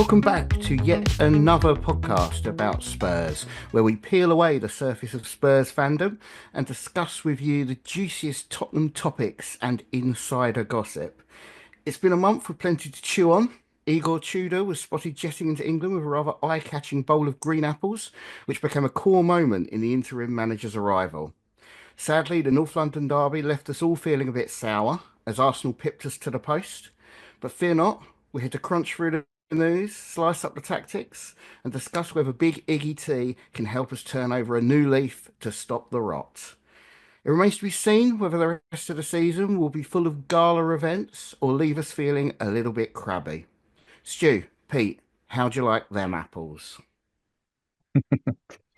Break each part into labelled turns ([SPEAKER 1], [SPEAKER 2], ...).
[SPEAKER 1] welcome back to yet another podcast about Spurs, where we peel away the surface of Spurs fandom and discuss with you the juiciest Tottenham topics and insider gossip. It's been a month with plenty to chew on. Igor Tudor was spotted jetting into England with a rather eye-catching bowl of green apples, which became a core moment in the interim manager's arrival. Sadly, the North London derby left us all feeling a bit sour as Arsenal pipped us to the post. But fear not, we're here to crunch through the news, slice up the tactics, and discuss whether Big Iggy T can help us turn over a new leaf to stop the rot. It remains to be seen whether the rest of the season will be full of gala events or leave us feeling a little bit crabby. Stu, Pete, how'd you like them apples?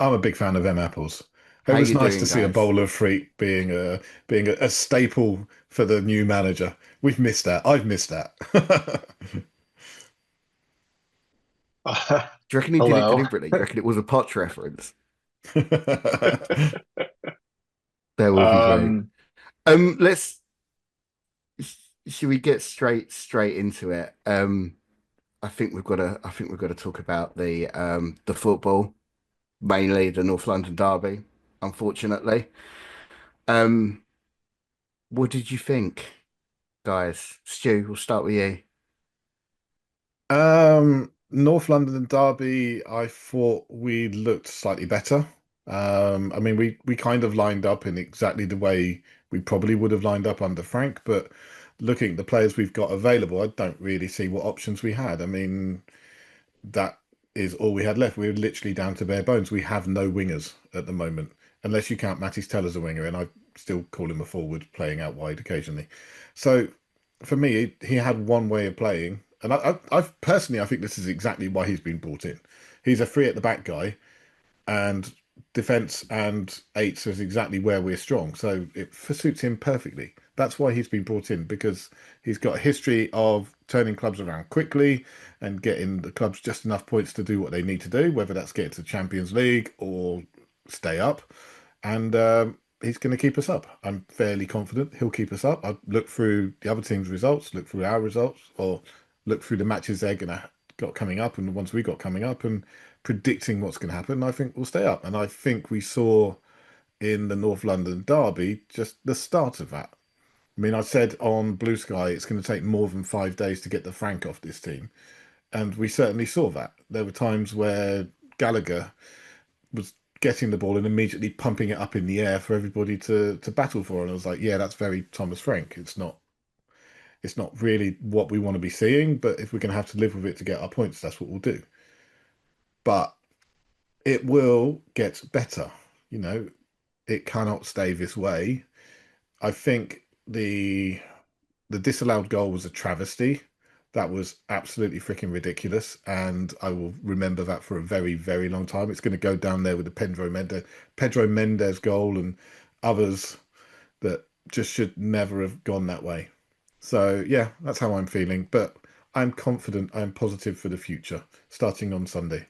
[SPEAKER 2] I'm a big fan of them apples. It
[SPEAKER 1] How
[SPEAKER 2] was
[SPEAKER 1] you
[SPEAKER 2] nice to
[SPEAKER 1] doing,
[SPEAKER 2] see a
[SPEAKER 1] guys?
[SPEAKER 2] bowl of fruit being a staple for the new manager. We've missed that. I've missed that.
[SPEAKER 1] Do you reckon he did it
[SPEAKER 3] Hello.
[SPEAKER 1] deliberately? Do you reckon it was a Potts reference? Bear with me, Blue.
[SPEAKER 3] Um,
[SPEAKER 1] Let's should we get straight into it? I think we've got to talk about the football, mainly the North London derby, unfortunately. Um, what did you think, guys? Stu, we'll start with you.
[SPEAKER 2] North London derby, I thought we looked slightly better. I mean, we kind of lined up in exactly the way we probably would have lined up under Frank, but looking at the players we've got available, I don't really see what options we had. I mean, that is all we had left. We were literally down to bare bones. We have no wingers at the moment, unless you count Mattis Tell as a winger, and I still call him a forward, playing out wide occasionally. So for me, he had one way of playing, and I've personally, I think this is exactly why he's been brought in. He's a free at the back guy, and defense and eights is exactly where we're strong. So it suits him perfectly. That's why he's been brought in, because he's got a history of turning clubs around quickly and getting the clubs just enough points to do what they need to do, whether that's get to the Champions League or stay up. And he's going to keep us up. I'm fairly confident he'll keep us up. I look through the other team's results, look through our results, or look through the matches they're going to got coming up and the ones we got coming up, and predicting what's going to happen. I think we'll stay up, and I think we saw in the North London derby just the start of that. I mean, I said on Bluesky it's going to take more than 5 days to get the Frank off this team, and we certainly saw that. There were times where Gallagher was getting the ball and immediately pumping it up in the air for everybody to battle for, and I was like, yeah, that's very Thomas Frank. It's not really what we want to be seeing, but if we're going to have to live with it to get our points, that's what we'll do. But it will get better. You know, it cannot stay this way. I think the disallowed goal was a travesty. That was absolutely freaking ridiculous, and I will remember that for a very, very long time. It's going to go down there with the Pedro Mendes goal and others that just should never have gone that way. So yeah, that's how I'm feeling. But I'm confident, I'm positive for the future, starting on Sunday.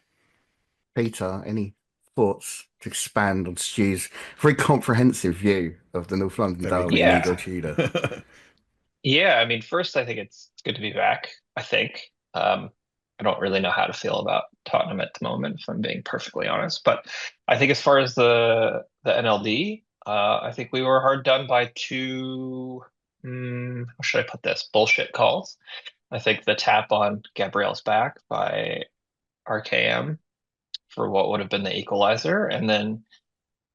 [SPEAKER 1] Peter, any thoughts to expand on Stu's very comprehensive view of the North London
[SPEAKER 2] Very
[SPEAKER 1] derby and
[SPEAKER 3] yeah,
[SPEAKER 1] Igor
[SPEAKER 2] good.
[SPEAKER 1] Tudor?
[SPEAKER 3] yeah. I mean, first, I think it's good to be back. I think I don't really know how to feel about Tottenham at the moment, if I'm being perfectly honest. But I think as far as the NLD, I think we were hard done by two. How should I put this? Bullshit calls. I think the tap on Gabriel's back by RKM for what would have been the equalizer, and then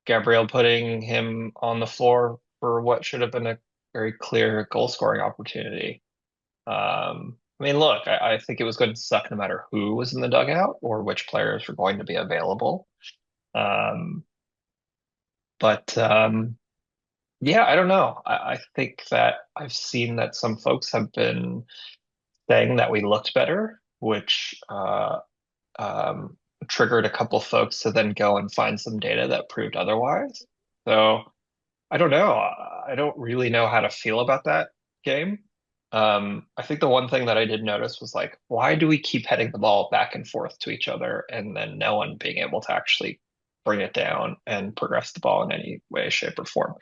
[SPEAKER 3] Gabriel putting him on the floor for what should have been a very clear goal scoring opportunity. I mean, look, I think it was going to suck no matter who was in the dugout or which players were going to be available. Um, but yeah, I don't know. I think that I've seen that some folks have been saying that we looked better, which um, triggered a couple folks to then go and find some data that proved otherwise. So I don't know. I don't really know how to feel about that game. I think the one thing that I did notice was like, why do we keep heading the ball back and forth to each other and then no one being able to actually bring it down and progress the ball in any way, shape, or form?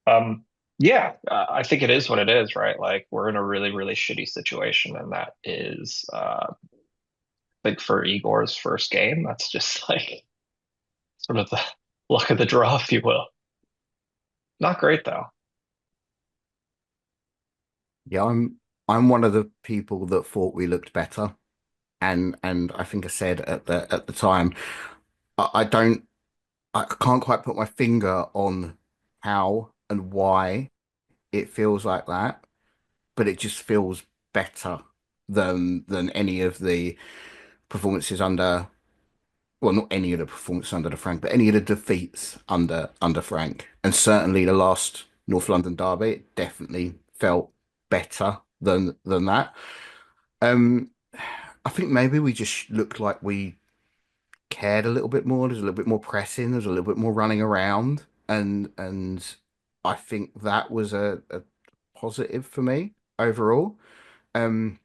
[SPEAKER 3] Um, yeah, I think it is what it is, right? Like we're in a really, really shitty situation, and that is think for Igor's first game, that's just like sort of the luck of the draw, if you will. Not great though.
[SPEAKER 1] Yeah, I'm one of the people that thought we looked better, and I think I said at the time, I don't, I can't quite put my finger on how and why it feels like that, but it just feels better than any of the performances under, well, not any of the performances under the Frank, but any of the defeats under Frank, and certainly the last North London derby, it definitely felt better than that. Um, I think maybe we just looked like we cared a little bit more. There's a little bit more pressing. There's a little bit more running around, and I think that was a positive for me overall. Um,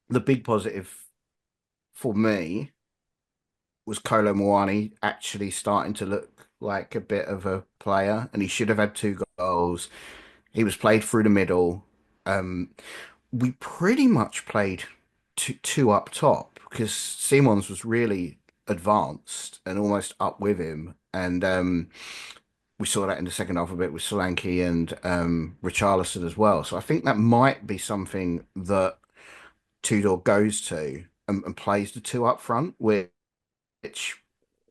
[SPEAKER 1] the big positive for me was Kolo Muani actually starting to look like a bit of a player, and he should have had two goals. He was played through the middle. Um, we pretty much played two up top because Simons was really advanced and almost up with him, and we saw that in the second half a bit with Solanke and Richarlison as well. So I think that might be something that Tudor goes to and plays the two up front, which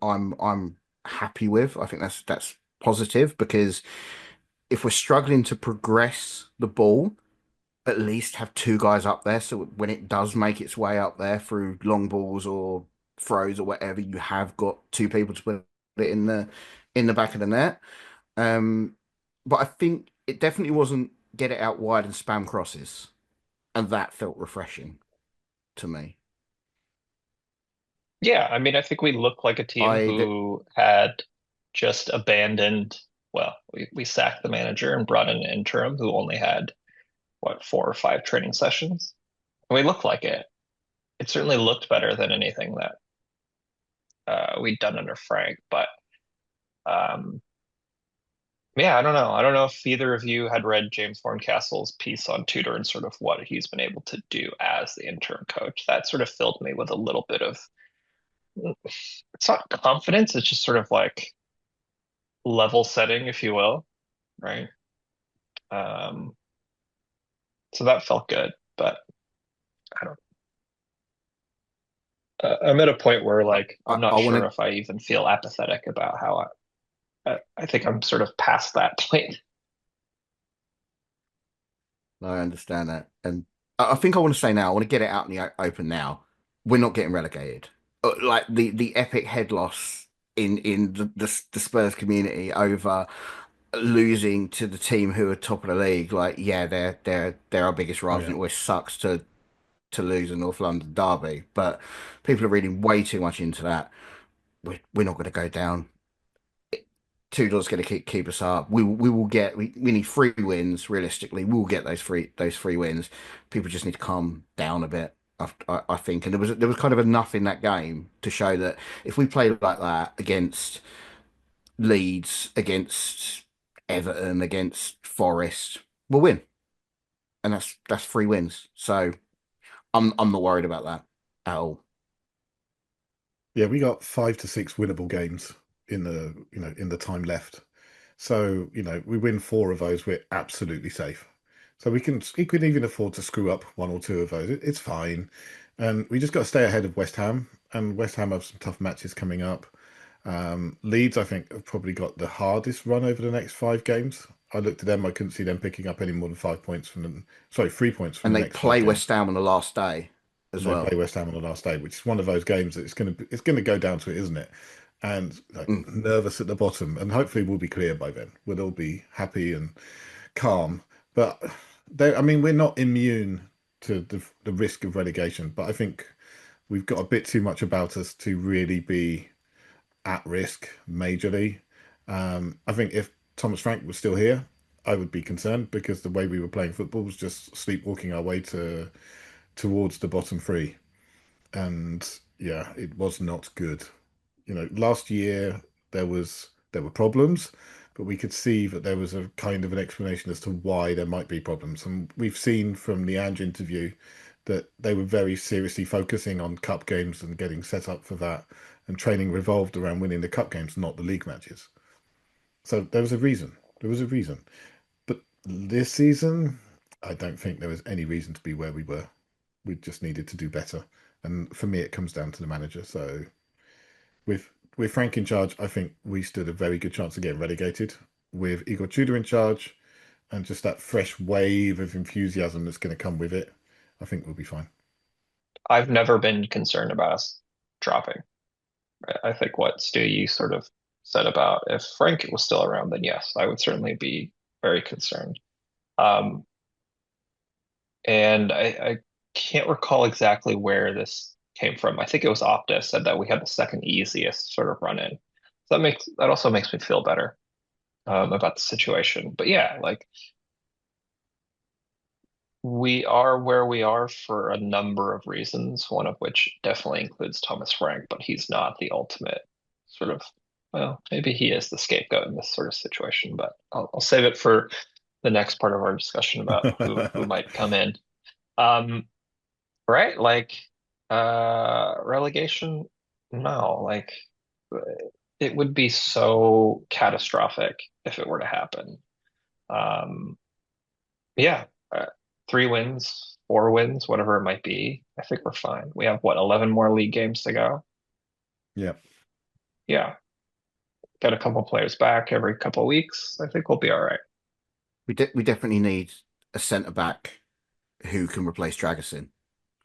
[SPEAKER 1] I'm happy with. I think that's positive because if we're struggling to progress the ball, at least have two guys up there. So when it does make its way up there through long balls or throws or whatever, you have got two people to put it in the back of the net. Um, but I think it definitely wasn't get it out wide and spam crosses, and that felt refreshing to me.
[SPEAKER 3] Yeah, I mean, I think we look like a team
[SPEAKER 1] I
[SPEAKER 3] who had just abandoned. Well, we sacked the manager and brought in an interim who only had what 4 or 5 training sessions. And we looked like it. It certainly looked better than anything that we'd done under Frank. But um, yeah, I don't know. I don't know if either of you had read James Horncastle's piece on Tudor and sort of what he's been able to do as the interim coach. That sort of filled me with a little bit of, it's not confidence, it's just sort of like level setting, if you will, right? Um, so that felt good, but I don't. I'm at a point where like I'm
[SPEAKER 1] I
[SPEAKER 3] not
[SPEAKER 1] want
[SPEAKER 3] sure
[SPEAKER 1] to.
[SPEAKER 3] if I even feel apathetic about how I think I'm sort of past that point.
[SPEAKER 1] I understand that, and I think I want to say now. I want to get it out in the open now. We're not getting relegated. Like the epic head loss in the Spurs community over losing to the team who are top of the league. Like, yeah, they're our biggest
[SPEAKER 2] Oh
[SPEAKER 1] rivals, and
[SPEAKER 2] yeah.
[SPEAKER 1] it always sucks to lose a North London derby. But people are reading way too much into that. We're not going to go down. Tudor's going to keep us up. We will get we need 3 wins realistically. We'll get those 3 wins. People just need to calm down a bit. I think, and there was kind of enough in that game to show that if we play like that against Leeds, against Everton, against Forest, we'll win, and that's 3 wins. So I'm not worried about that at all.
[SPEAKER 2] Yeah, we got 5 to 6 winnable games in the in the time left. So, we win 4 of those, we're absolutely safe. So we could even afford to screw up 1 or 2 of those. It's fine. And we just got to stay ahead of West Ham. And West Ham have some tough matches coming up. Leeds, I think, have probably got the hardest run over the next 5 games. I looked at them, I couldn't see them picking up any more than 5 points from them. Sorry, 3 points from
[SPEAKER 1] And
[SPEAKER 2] the
[SPEAKER 1] they
[SPEAKER 2] next five
[SPEAKER 1] play
[SPEAKER 2] games.
[SPEAKER 1] West Ham on the last day
[SPEAKER 2] And
[SPEAKER 1] as
[SPEAKER 2] they
[SPEAKER 1] well.
[SPEAKER 2] play West Ham on the last day, which is one of those games that it's gonna go down to it, isn't it? And like,
[SPEAKER 1] Mm.
[SPEAKER 2] nervous at the bottom, and hopefully we'll be clear by then. We'll all be happy and calm. But I mean, we're not immune to the risk of relegation, but I think we've got a bit too much about us to really be at risk majorly. I think if Thomas Frank was still here, I would be concerned because the way we were playing football was just sleepwalking our way towards the bottom 3. And yeah, it was not good. Last year there were problems, but we could see that there was a kind of an explanation as to why there might be problems. And we've seen from the Ange interview that they were very seriously focusing on cup games and getting set up for that, and training revolved around winning the cup games, not the league matches. So there was a reason. There was a reason. But this season, I don't think there was any reason to be where we were. We just needed to do better. And for me, it comes down to the manager. So with with Frank in charge, I think we stood a very good chance of getting relegated. With Igor Tudor in charge and just that fresh wave of enthusiasm that's going to come with it, I think we'll be fine.
[SPEAKER 3] I've never been concerned about us dropping. I think what Stu, you sort of said about if Frank was still around, then yes, I would certainly be very concerned. Um, and I can't recall exactly where this came from. I think it was Opta said that we had the second easiest sort of run in. So that also makes me feel better about the situation. But yeah, like we are where we are for a number of reasons, one of which definitely includes Thomas Frank, but he's not the ultimate sort of, well, maybe he is the scapegoat in this sort of situation, but I'll save it for the next part of our discussion about who might come in. Um, right? Like relegation, no, like it would be so catastrophic if it were to happen. Um, yeah, uh, 3 wins, 4 wins, whatever it might be. I think we're fine. We have what, 11 more league games to go?
[SPEAKER 2] Yeah.
[SPEAKER 3] Yeah, get a couple players back every couple of weeks. I think we'll be all right.
[SPEAKER 1] We definitely need a centre back who can replace Dragusin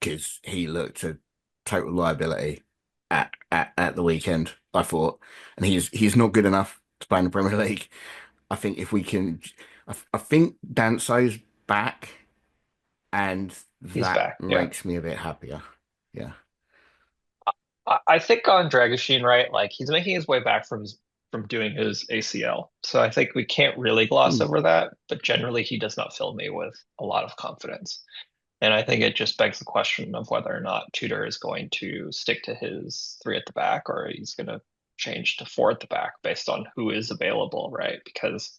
[SPEAKER 1] because he looked a total liability at the weekend, I thought, and he's not good enough to play in the Premier League. I think if we can, I think Danso's back, and
[SPEAKER 3] He's
[SPEAKER 1] that
[SPEAKER 3] back. Yeah.
[SPEAKER 1] makes me a bit happier. Yeah.
[SPEAKER 3] I think on Dragoshin, right? Like he's making his way back from doing his ACL. So I think we can't really gloss
[SPEAKER 1] Mm.
[SPEAKER 3] over that, but generally he does not fill me with a lot of confidence. And I think it just begs the question of whether or not Tudor is going to stick to his three at the back or he's going to change to four at the back based on who is available, right? Because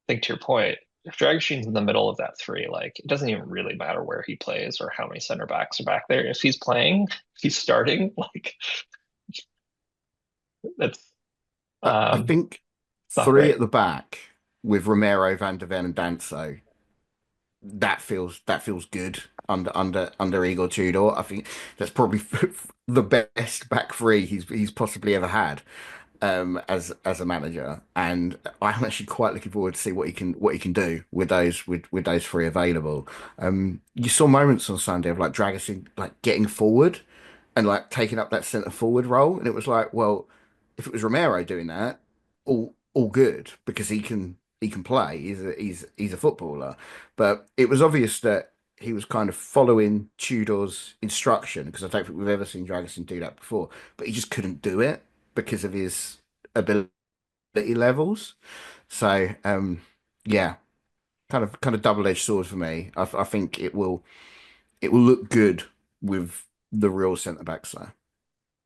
[SPEAKER 3] I think to your point, if Dragoshin's in the middle of that three, like it doesn't even really matter where he plays or how many center backs are back there. If he's playing, if he's starting, like that's
[SPEAKER 1] I think
[SPEAKER 3] it's not
[SPEAKER 1] three
[SPEAKER 3] great.
[SPEAKER 1] at the back with Romero, Van der Ven, and Danso. That feels good under Igor Tudor. I think that's probably the best back three he's possibly ever had as a manager, and I'm actually quite looking forward to see what he can do with those three available. You saw moments on Sunday of like Dragusin like getting forward and like taking up that centre forward role, and it was like, well, if it was Romero doing that, all good because he can play. He's a footballer, but it was obvious that he was kind of following Tudor's instruction because I don't think we've ever seen Dragusin do that before, but he just couldn't do it because of his ability levels. So yeah, kind of double-edged sword for me. I think it will look good with the real centre backs though.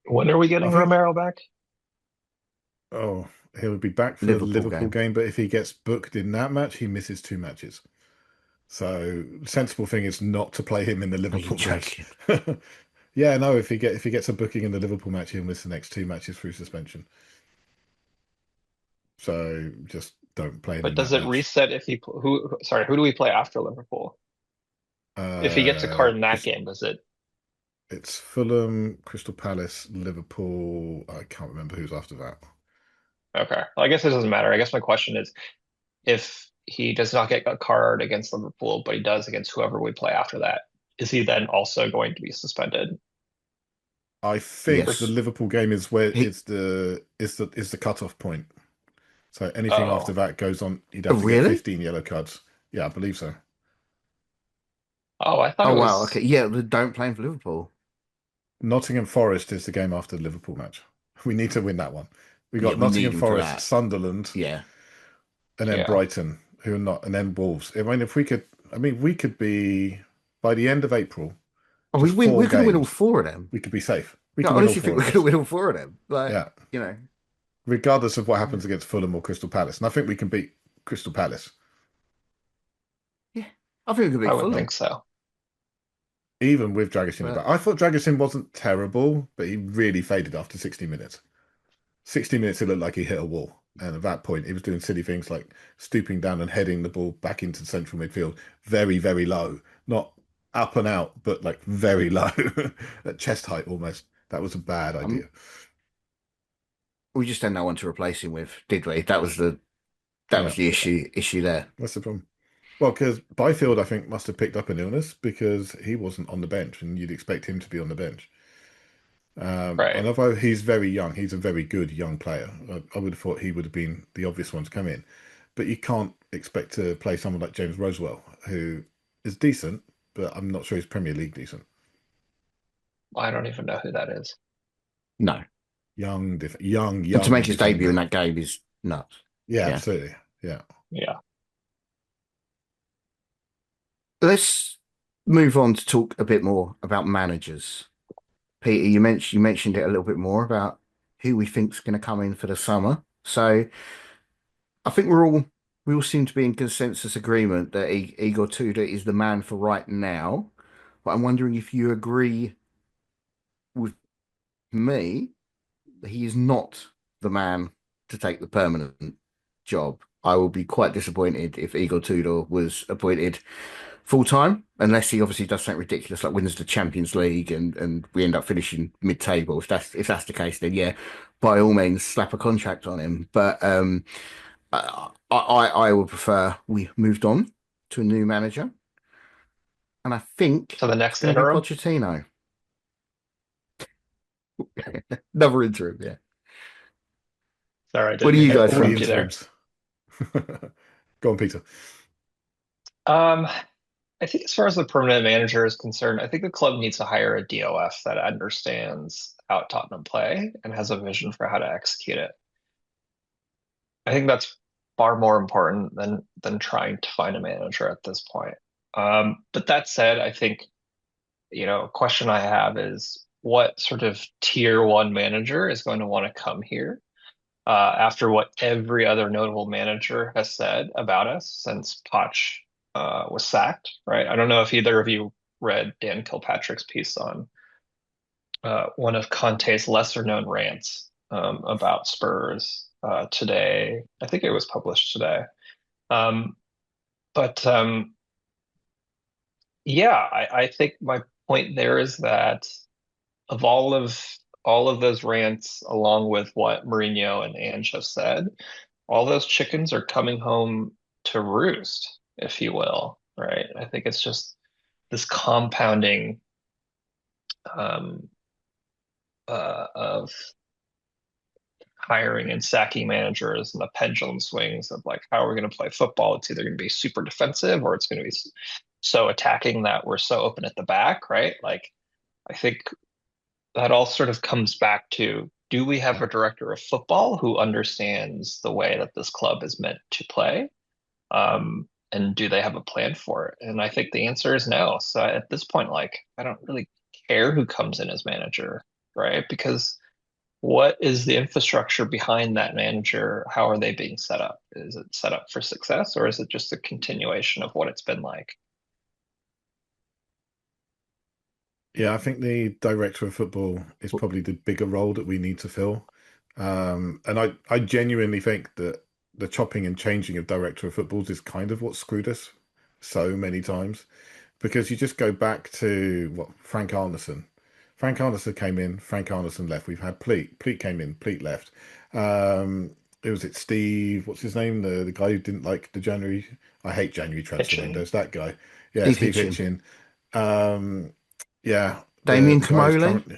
[SPEAKER 3] When are we
[SPEAKER 2] I
[SPEAKER 3] getting
[SPEAKER 2] think,
[SPEAKER 3] Romero back?
[SPEAKER 2] oh, he'll be back for the
[SPEAKER 1] Liverpool
[SPEAKER 2] Liverpool
[SPEAKER 1] game.
[SPEAKER 2] game, but if he gets booked in that match, he misses 2 matches. So sensible thing is not to play him in the
[SPEAKER 1] Are you
[SPEAKER 2] Liverpool match.
[SPEAKER 1] joking?
[SPEAKER 2] Yeah, no, if he gets a booking in the Liverpool match, he'll miss the next 2 matches through suspension. So just don't play him
[SPEAKER 3] But
[SPEAKER 2] in
[SPEAKER 3] does
[SPEAKER 2] that
[SPEAKER 3] it
[SPEAKER 2] match.
[SPEAKER 3] reset if he who sorry, who do we play after Liverpool? If he gets a
[SPEAKER 2] Uh,
[SPEAKER 3] card in that
[SPEAKER 2] it's
[SPEAKER 3] game, does it?
[SPEAKER 2] it's Fulham, Crystal Palace, Liverpool. I can't remember who's after that.
[SPEAKER 3] Okay. Well, I guess it doesn't matter. I guess my question is if he does not get a card against Liverpool, but he does against whoever we play after that, is he then also going to be suspended?
[SPEAKER 2] I think the
[SPEAKER 1] Yes.
[SPEAKER 2] Liverpool game is where
[SPEAKER 1] He,
[SPEAKER 2] is the cutoff point. So anything after
[SPEAKER 3] Oh.
[SPEAKER 2] that goes on. You'd
[SPEAKER 1] oh,
[SPEAKER 2] have to get
[SPEAKER 1] really?
[SPEAKER 2] 15 yellow cards. Yeah, I believe so.
[SPEAKER 3] Oh, I thought
[SPEAKER 1] Oh
[SPEAKER 3] it
[SPEAKER 1] wow. Okay.
[SPEAKER 3] was
[SPEAKER 1] Yeah. Don't play him for Liverpool.
[SPEAKER 2] Nottingham Forest is the game after the Liverpool match. We need to win that one. We
[SPEAKER 1] Yeah.
[SPEAKER 2] got
[SPEAKER 1] We need
[SPEAKER 2] Nottingham
[SPEAKER 1] him for
[SPEAKER 2] Forest,
[SPEAKER 1] that.
[SPEAKER 2] Sunderland,
[SPEAKER 1] Yeah.
[SPEAKER 2] and then
[SPEAKER 3] yeah.
[SPEAKER 2] Brighton, who are not, and then Wolves. I mean, if we could, I mean, we could be by the end of April,
[SPEAKER 1] Oh, we
[SPEAKER 2] just
[SPEAKER 1] win.
[SPEAKER 2] four
[SPEAKER 1] We're gonna win all
[SPEAKER 2] games.
[SPEAKER 1] four of them.
[SPEAKER 2] We could be safe. We
[SPEAKER 1] Yeah, I
[SPEAKER 2] can win all
[SPEAKER 1] honestly
[SPEAKER 2] four
[SPEAKER 1] think
[SPEAKER 2] of
[SPEAKER 1] we're gonna
[SPEAKER 2] those.
[SPEAKER 1] win all four of them. Like,
[SPEAKER 2] Yeah,
[SPEAKER 1] you know.
[SPEAKER 2] regardless of what
[SPEAKER 1] Yeah.
[SPEAKER 2] happens against Fulham or Crystal Palace. And I think we can beat Crystal Palace.
[SPEAKER 1] Yeah. I think we could
[SPEAKER 3] I
[SPEAKER 1] beat
[SPEAKER 3] would
[SPEAKER 1] Fulham.
[SPEAKER 3] think so.
[SPEAKER 2] even with Dragusin in the
[SPEAKER 1] But
[SPEAKER 2] back. I thought Dragusin wasn't terrible, but he really faded after 60 minutes. 60 minutes, it looked like he hit a wall. And at that point, he was doing silly things like stooping down and heading the ball back into central midfield very, very low. Not up and out, but like very low, at chest height almost. That was a bad idea.
[SPEAKER 1] we just had no one to replace him with, did we? That
[SPEAKER 2] Yeah,
[SPEAKER 1] was the issue there.
[SPEAKER 2] that's the problem. Well, because Byfield, I think, must have picked up an illness because he wasn't on the bench, and you'd expect him to be on the bench.
[SPEAKER 3] Right.
[SPEAKER 2] And although he's very young, he's a very good young player. I would have thought he would have been the obvious one to come in. But you can't expect to play someone like James Rosewell, who is decent, but I'm not sure he's Premier League decent.
[SPEAKER 3] I don't even know who that is.
[SPEAKER 1] No.
[SPEAKER 2] Young
[SPEAKER 1] And to make his debut in
[SPEAKER 2] defender.
[SPEAKER 1] that game is nuts.
[SPEAKER 2] Yeah,
[SPEAKER 1] Yeah.
[SPEAKER 2] absolutely. Yeah.
[SPEAKER 3] Yeah.
[SPEAKER 1] Let's move on to talk a bit more about managers. Peter, you mentioned it a little bit more about who we think's going to come in for the summer. So I think we all seem to be in consensus agreement that Igor Tudor is the man for right now. But I'm wondering if you agree with me that he is not the man to take the permanent job. I will be quite disappointed if Igor Tudor was appointed full time, unless he obviously does something ridiculous like wins the Champions League and we end up finishing mid table. If that's the case, then yeah, by all means slap a contract on him. But I would prefer we moved on to a new manager, and I think
[SPEAKER 3] So the
[SPEAKER 1] it's
[SPEAKER 3] next
[SPEAKER 1] going to be
[SPEAKER 3] interim.
[SPEAKER 1] Pochettino. Another interim, yeah.
[SPEAKER 3] Sorry, I
[SPEAKER 1] What
[SPEAKER 3] didn't
[SPEAKER 1] do
[SPEAKER 3] mean
[SPEAKER 1] you
[SPEAKER 3] to
[SPEAKER 1] guys
[SPEAKER 2] All the
[SPEAKER 3] interrupt
[SPEAKER 1] think?
[SPEAKER 3] you there.
[SPEAKER 2] interims. Go on, Peter.
[SPEAKER 3] Um, I think as far as the permanent manager is concerned, I think the club needs to hire a DOF that understands how Tottenham play and has a vision for how to execute it. I think that's far more important than trying to find a manager at this point. But that said, I think, a question I have is what sort of tier one manager is going to want to come here after what every other notable manager has said about us since Poch was sacked, right? I don't know if either of you read Dan Kilpatrick's piece on one of Conte's lesser known rants about Spurs today. I think it was published today. Um, but yeah, I think my point there is that of all of those rants, along with what Mourinho and Ange have said, all those chickens are coming home to roost, if you will, right? I think it's just this compounding um, of hiring and sacking managers and the pendulum swings of like how we're going to play football. It's either going to be super defensive or it's going to be so attacking that we're so open at the back, right? Like I think that all sort of comes back to, do we have a director of football who understands the way that this club is meant to play? And do they have a plan for it? And I think the answer is no. So at this point, like, I don't really care who comes in as manager, right? Because what is the infrastructure behind that manager? How are they being set up? Is it set up for success, or is it just a continuation of what it's been like?
[SPEAKER 2] Yeah, I think the director of football is probably the bigger role that we need to fill. And I genuinely think that the chopping and changing of director of footballs is kind of what screwed us so many times. Because you just go back to what Frank Arneson. Frank Arneson came in, Frank Arneson left. We've had Pleat. Pleat came in, Pleat left. It was Steve, what's his name? The guy who didn't like the January. I hate January transfer
[SPEAKER 3] Pitching.
[SPEAKER 2] windows. That guy. Yeah,
[SPEAKER 1] Steve
[SPEAKER 2] Steve
[SPEAKER 1] Hitchin,
[SPEAKER 2] Hitchin. Um, yeah, the
[SPEAKER 1] Damien
[SPEAKER 2] the guys
[SPEAKER 1] Comoli,
[SPEAKER 2] currently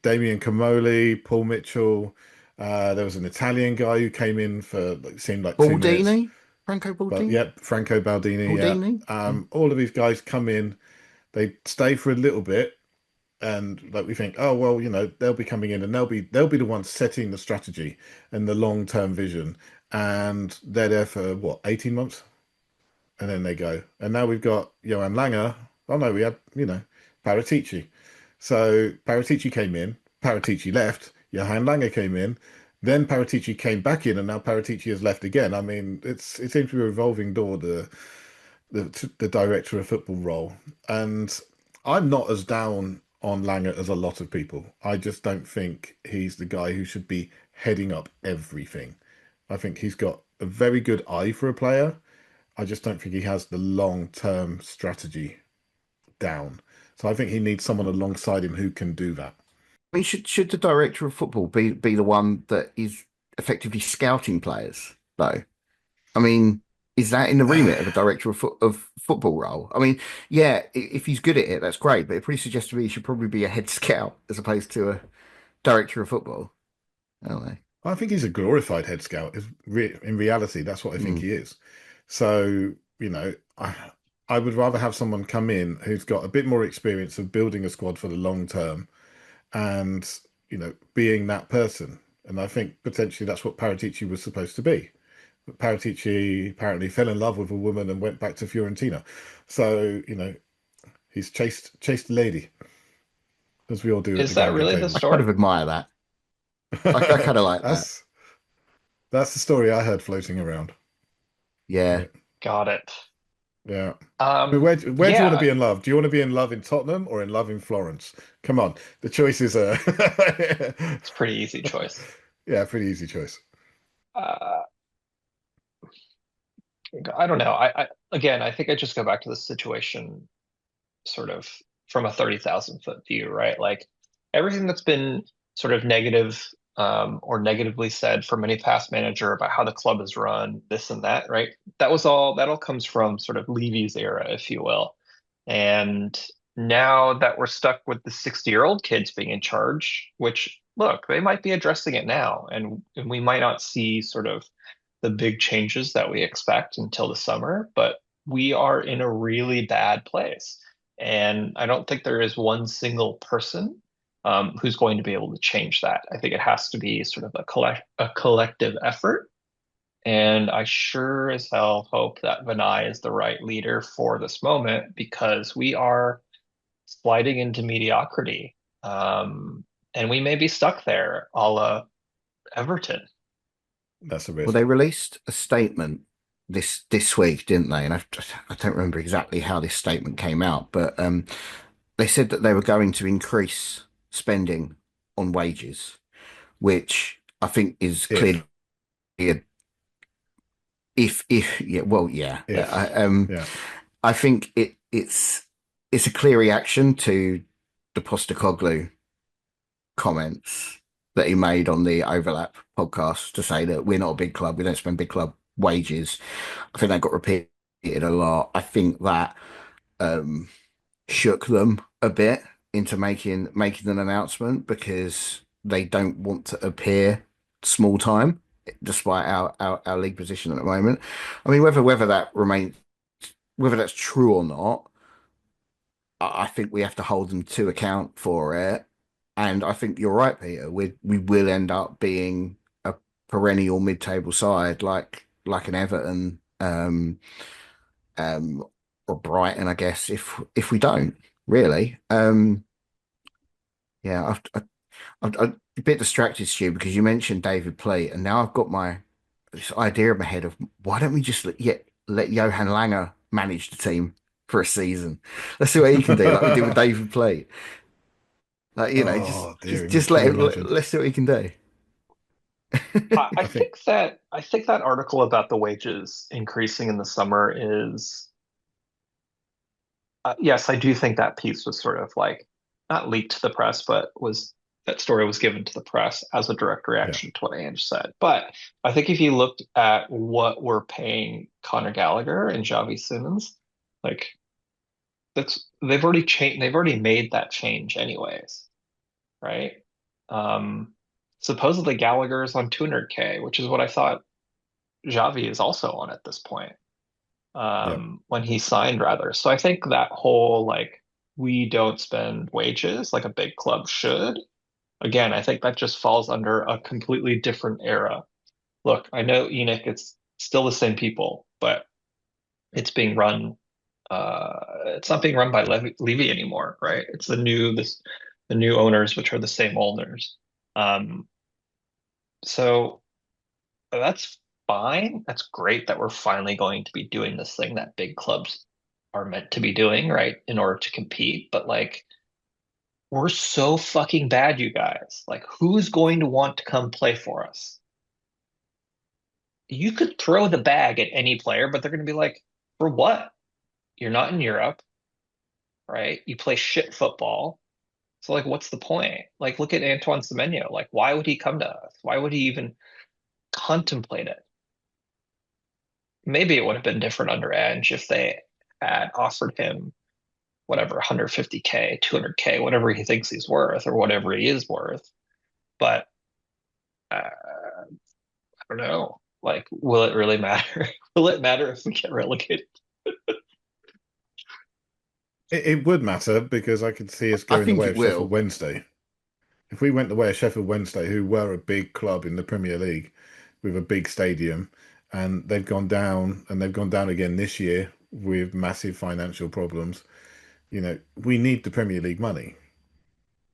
[SPEAKER 2] Damian Comoli, Paul Mitchell. There was an Italian guy who came in for like seemed like 2 minutes.
[SPEAKER 1] Baldini, Franco
[SPEAKER 2] But
[SPEAKER 1] Baldini,
[SPEAKER 2] yeah, Franco Baldini. Yeah,
[SPEAKER 1] Baldini. Yeah.
[SPEAKER 2] all of these guys come in. They stay for a little bit, and like we think, oh well, they'll be coming in and they'll be the ones setting the strategy and the long term vision, and they're there for what 18 months, and then they go. And now we've got Johan Langer. Oh no, we had Paratici. So Paratici came in, Paratici left, Johan Langer came in, then Paratici came back in, and now Paratici has left again. I mean, it seems to be a revolving door, the director of football role. And I'm not as down on Langer as a lot of people. I just don't think he's the guy who should be heading up everything. I think he's got a very good eye for a player. I just don't think he has the long-term strategy down. So I think he needs someone alongside him who can do that.
[SPEAKER 1] I mean, should the director of football be the one that is effectively scouting players, though? I mean, is that in the remit of a director of football role? I mean, yeah, if he's good at it, that's great, but it pretty suggests to me he should probably be a head scout as opposed to a director of football. I don't know.
[SPEAKER 2] I think he's a glorified head scout. In reality, that's what I think
[SPEAKER 1] Mm.
[SPEAKER 2] he is. So, I would rather have someone come in who's got a bit more experience of building a squad for the long term and, being that person. And I think potentially that's what Paratici was supposed to be. But Paratici apparently fell in love with a woman and went back to Fiorentina. So, he's chased the lady, as we all do at
[SPEAKER 3] Is
[SPEAKER 2] the
[SPEAKER 3] that
[SPEAKER 2] gambling
[SPEAKER 3] really the
[SPEAKER 1] I
[SPEAKER 2] tables.
[SPEAKER 1] kind of
[SPEAKER 3] story?
[SPEAKER 1] admire that. I kind of like that.
[SPEAKER 2] That's that's the story I heard floating around.
[SPEAKER 1] Yeah.
[SPEAKER 2] Yeah.
[SPEAKER 3] Got it.
[SPEAKER 2] Yeah. But
[SPEAKER 3] Um,
[SPEAKER 2] where do you want to
[SPEAKER 3] yeah,
[SPEAKER 2] be in love? Do you want to be in love in Tottenham or in love in Florence? Come on. The choices are
[SPEAKER 3] it's a pretty easy choice.
[SPEAKER 2] yeah, pretty easy choice.
[SPEAKER 3] Uh, I don't know. I again, I think I just go back to the situation sort of from a 30,000 foot view, right? Like everything that's been sort of negative or negatively said from any past manager about how the club is run, this and that, right? That all comes from sort of Levy's era, if you will. And now that we're stuck with the 60-year-old kids being in charge, which look, they might be addressing it now, and we might not see sort of the big changes that we expect until the summer, but we are in a really bad place. And I don't think there is one single person who's going to be able to change that. I think it has to be sort of a collective effort. And I sure as hell hope that Vinay is the right leader for this moment because we are sliding into mediocrity. And we may be stuck there, a la Everton.
[SPEAKER 2] That's a
[SPEAKER 1] Well,
[SPEAKER 2] risk.
[SPEAKER 1] they released a statement this week, didn't they? And I don't remember exactly how this statement came out, but they said that they were going to increase spending on wages, which I think is
[SPEAKER 2] If,
[SPEAKER 1] clearly a, if yeah, well, yeah.
[SPEAKER 2] if, yeah,
[SPEAKER 1] I think it's a clear reaction to the Postecoglou comments that he made on the Overlap podcast to say that we're not a big club, we don't spend big club wages. I think that got repeated a lot. I think that um, shook them a bit into making an announcement because they don't want to appear small time, despite our league position at the moment. I mean, whether that remains, whether that's true or not, I think we have to hold them to account for it. And I think you're right, Peter. We will end up being a perennial mid-table side, like an Everton, um, or Brighton, I guess. If we don't really, yeah, I'm a bit distracted, Stu, because you mentioned David Pleat, and now I've got this idea in my head of why don't we just let Johan Langer manage the team for a season? Let's see what he can do, like we did with David Pleat. Like,
[SPEAKER 2] oh, dearie me,
[SPEAKER 1] just
[SPEAKER 2] can
[SPEAKER 1] let
[SPEAKER 2] you
[SPEAKER 1] him.
[SPEAKER 2] imagine?
[SPEAKER 1] Let's see what he can do.
[SPEAKER 3] I
[SPEAKER 2] I think,
[SPEAKER 3] think that article about the wages increasing in the summer is yes, I do think that piece was sort of like not leaked to the press, but was that story was given to the press as a direct
[SPEAKER 2] yeah,
[SPEAKER 3] reaction to what Ange said. But I think if you looked at what we're paying Conor Gallagher and Javi Simmons, like they've already made that change anyways, right? Um, Supposedly Gallagher is on 200K, which is what I thought Javi is also on at this point.
[SPEAKER 2] yeah,
[SPEAKER 3] When he signed rather. So I think that whole like we don't spend wages like a big club should. Again, I think that just falls under a completely different era. Look, I know Enoch, it's still the same people, but it's being run it's not being run by Levy anymore, right? It's the new owners, which are the same owners. Um, so that's fine. That's great that we're finally going to be doing this thing that big clubs are meant to be doing, right, in order to compete. But like, we're so fucking bad, you guys. Like, who's going to want to come play for us? You could throw the bag at any player, but they're going to be like, for what? You're not in Europe, right? You play shit football. So like, what's the point? Like, look at Antoine Semenyo. Like, why would he come to us? Why would he even contemplate it? Maybe it would have been different under Edge if they had offered him whatever 150K, 200K, whatever he thinks he's worth or whatever he is worth. But I don't know. Like, will it really matter? Will it matter if we get relegated?
[SPEAKER 2] It would matter because I could see us
[SPEAKER 1] I
[SPEAKER 2] going the
[SPEAKER 1] think
[SPEAKER 2] way
[SPEAKER 1] it
[SPEAKER 2] of Sheffield
[SPEAKER 1] will.
[SPEAKER 2] Wednesday. If we went the way of Sheffield Wednesday, who were a big club in the Premier League with a big stadium, and they've gone down and they've gone down again this year with massive financial problems. We need the Premier League money.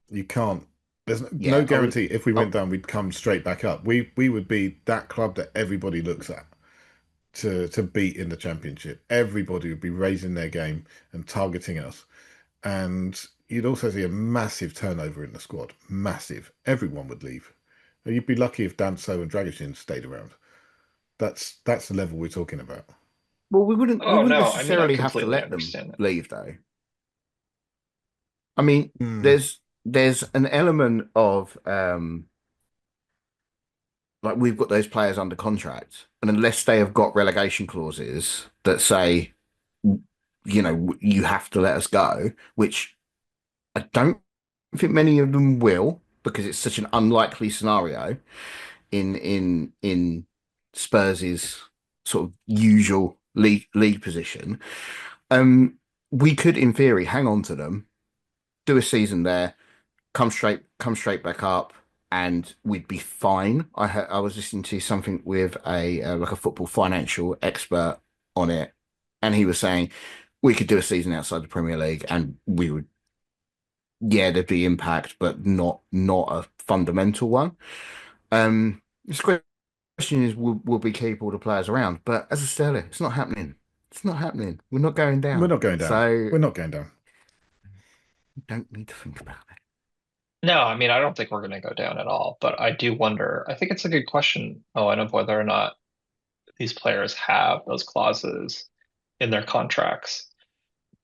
[SPEAKER 2] You can't. There's no
[SPEAKER 1] Yeah, I would.
[SPEAKER 2] guarantee if we went
[SPEAKER 1] Oh,
[SPEAKER 2] down, we'd come straight back up. We would be that club that everybody looks at to beat in the Championship. Everybody would be raising their game and targeting us. And you'd also see a massive turnover in the squad. Massive. Everyone would leave. You'd be lucky if Danso and Dragusin stayed around. That's the level we're talking about.
[SPEAKER 1] well, we
[SPEAKER 3] Oh
[SPEAKER 1] wouldn't
[SPEAKER 3] no, I mean, I
[SPEAKER 1] necessarily have to
[SPEAKER 3] completely
[SPEAKER 1] let them
[SPEAKER 3] understand it.
[SPEAKER 1] leave though. I mean,
[SPEAKER 2] Hmm.
[SPEAKER 1] there's an element of like we've got those players under contract, and unless they have got relegation clauses that say, you have to let us go, which I don't think many of them will, because it's such an unlikely scenario in Spurs's sort of usual league position. Um, we could, in theory, hang on to them, do a season there, come straight back up, and we'd be fine. I was listening to something with a like a football financial expert on it, and he was saying we could do a season outside the Premier League, and we would, yeah, there'd be impact, but not a fundamental one. This question is, will we keep all the players around? But as I said earlier, it's not happening. It's not happening. We're not going
[SPEAKER 2] We're
[SPEAKER 1] down,
[SPEAKER 2] not going down.
[SPEAKER 1] so
[SPEAKER 2] We're not going down.
[SPEAKER 1] we don't need to think about it.
[SPEAKER 3] No, I mean, I don't think we're going to go down at all, but I do wonder. I think it's a good question, Owen, of whether or not these players have those clauses in their contracts.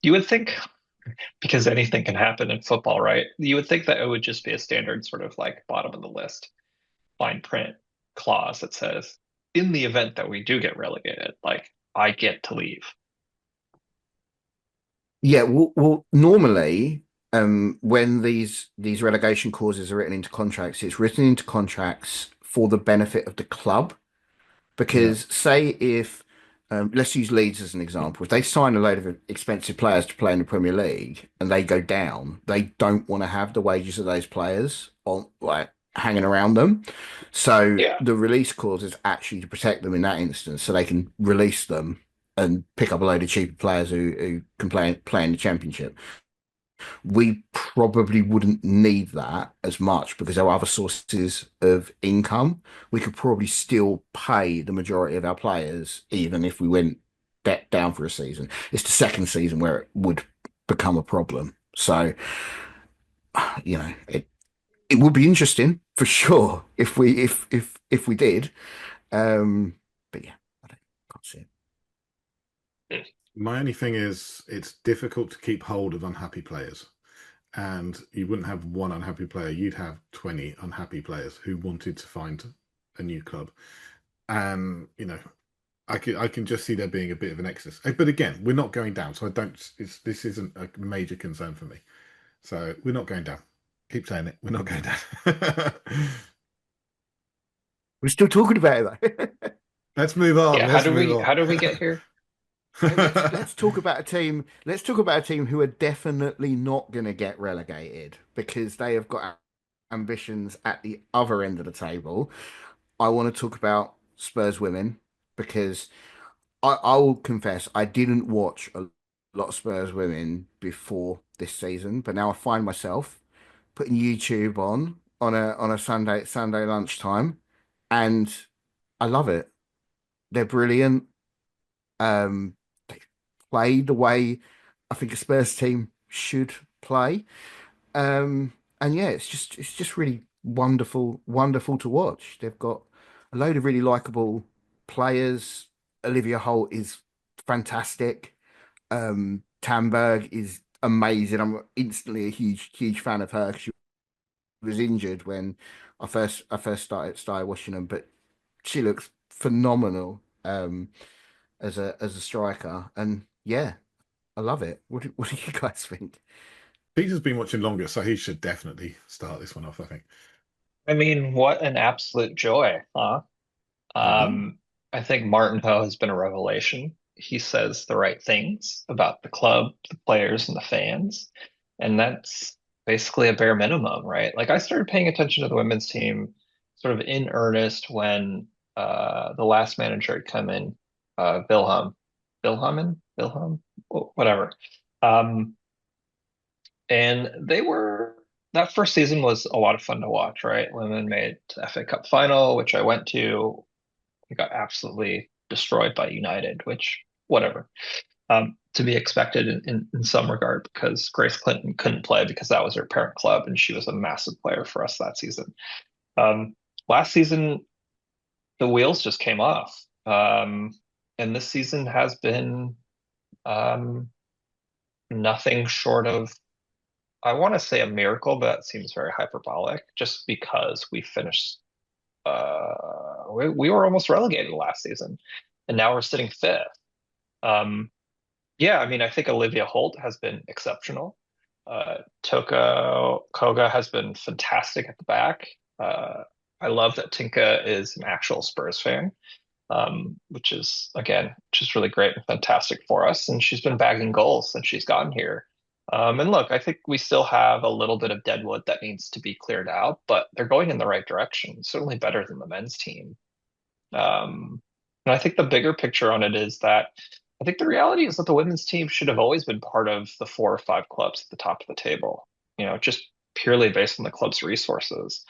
[SPEAKER 3] You would think, because anything can happen in football, right? You would think that it would just be a standard sort of like bottom of the list fine print clause that says, in the event that we do get relegated, like I get to leave.
[SPEAKER 1] Yeah, normally, when these relegation clauses are written into contracts, it's written into contracts for the benefit of the club.
[SPEAKER 2] Yeah.
[SPEAKER 1] Because say if let's use Leeds as an example, if they sign a load of expensive players to play in the Premier League and they go down, they don't want to have the wages of those players on like hanging around them. So
[SPEAKER 3] Yeah.
[SPEAKER 1] the release clause is actually to protect them in that instance, so they can release them and pick up a load of cheaper players who can play in the Championship. We probably wouldn't need that as much because our other sources of income, we could probably still pay the majority of our players, even if we went down for a season. It's the second season where it would become a problem. So, it would be interesting for sure if we did. But yeah, I can't see it.
[SPEAKER 2] My only thing is it's difficult to keep hold of unhappy players. And you wouldn't have one unhappy player, you'd have 20 unhappy players who wanted to find a new club. And, I can just see there being a bit of an excess. But again, we're not going down, so I don't. This isn't a major concern for me. So we're not going down. Keep saying it. We're not going down.
[SPEAKER 1] We're still talking about it though.
[SPEAKER 2] Let's move on.
[SPEAKER 3] Yeah.
[SPEAKER 2] Let's move
[SPEAKER 3] How did we get here?
[SPEAKER 1] Let's talk about a team. Let's talk about a team who are definitely not going to get relegated because they have got ambitions at the other end of the table. I want to talk about Spurs Women because I will confess I didn't watch a lot of Spurs Women before this season, but now I find myself putting YouTube on a Sunday lunchtime, and I love it. They're brilliant. Um, they play the way I think a Spurs team should play. And yeah, it's just really wonderful to watch. They've got a load of really likable players. Olivia Holt is fantastic. Tamberg is amazing. I'm instantly a huge fan of her. She was injured when I first started watching them, but she looks phenomenal as a striker. And yeah, I love it. What do you guys think?
[SPEAKER 2] Peter's been watching longer, so he should definitely start this one off, I think.
[SPEAKER 3] I mean, what an absolute joy, huh?
[SPEAKER 1] Mhm.
[SPEAKER 3] I think Martin Ho has been a revelation. He says the right things about the club, the players, and the fans. And that's basically a bare minimum, right? Like I started paying attention to the women's team sort of in earnest when the last manager had come in, Wilhelm, whatever. Um, and they were that first season was a lot of fun to watch, right? Women made the FA Cup final, which I went to. We got absolutely destroyed by United, which whatever. To be expected in some regard because Grace Clinton couldn't play because that was her parent club and she was a massive player for us that season. Um, Last season, the wheels just came off. And this season has been um, nothing short of, I want to say a miracle, but that seems very hyperbolic just because we finished, we were almost relegated last season and now we're sitting fifth. Um, Yeah, I mean, I think Olivia Holt has been exceptional. Toka Koga has been fantastic at the back. I love that Tinka is an actual Spurs fan, which is really great and fantastic for us. And she's been bagging goals since she's gotten here. And look, I think we still have a little bit of deadwood that needs to be cleared out, but they're going in the right direction. Certainly better than the men's team. And I think the bigger picture on it is that I think the reality is that the women's team should have always been part of the four or five clubs at the top of the table, just purely based on the club's resources.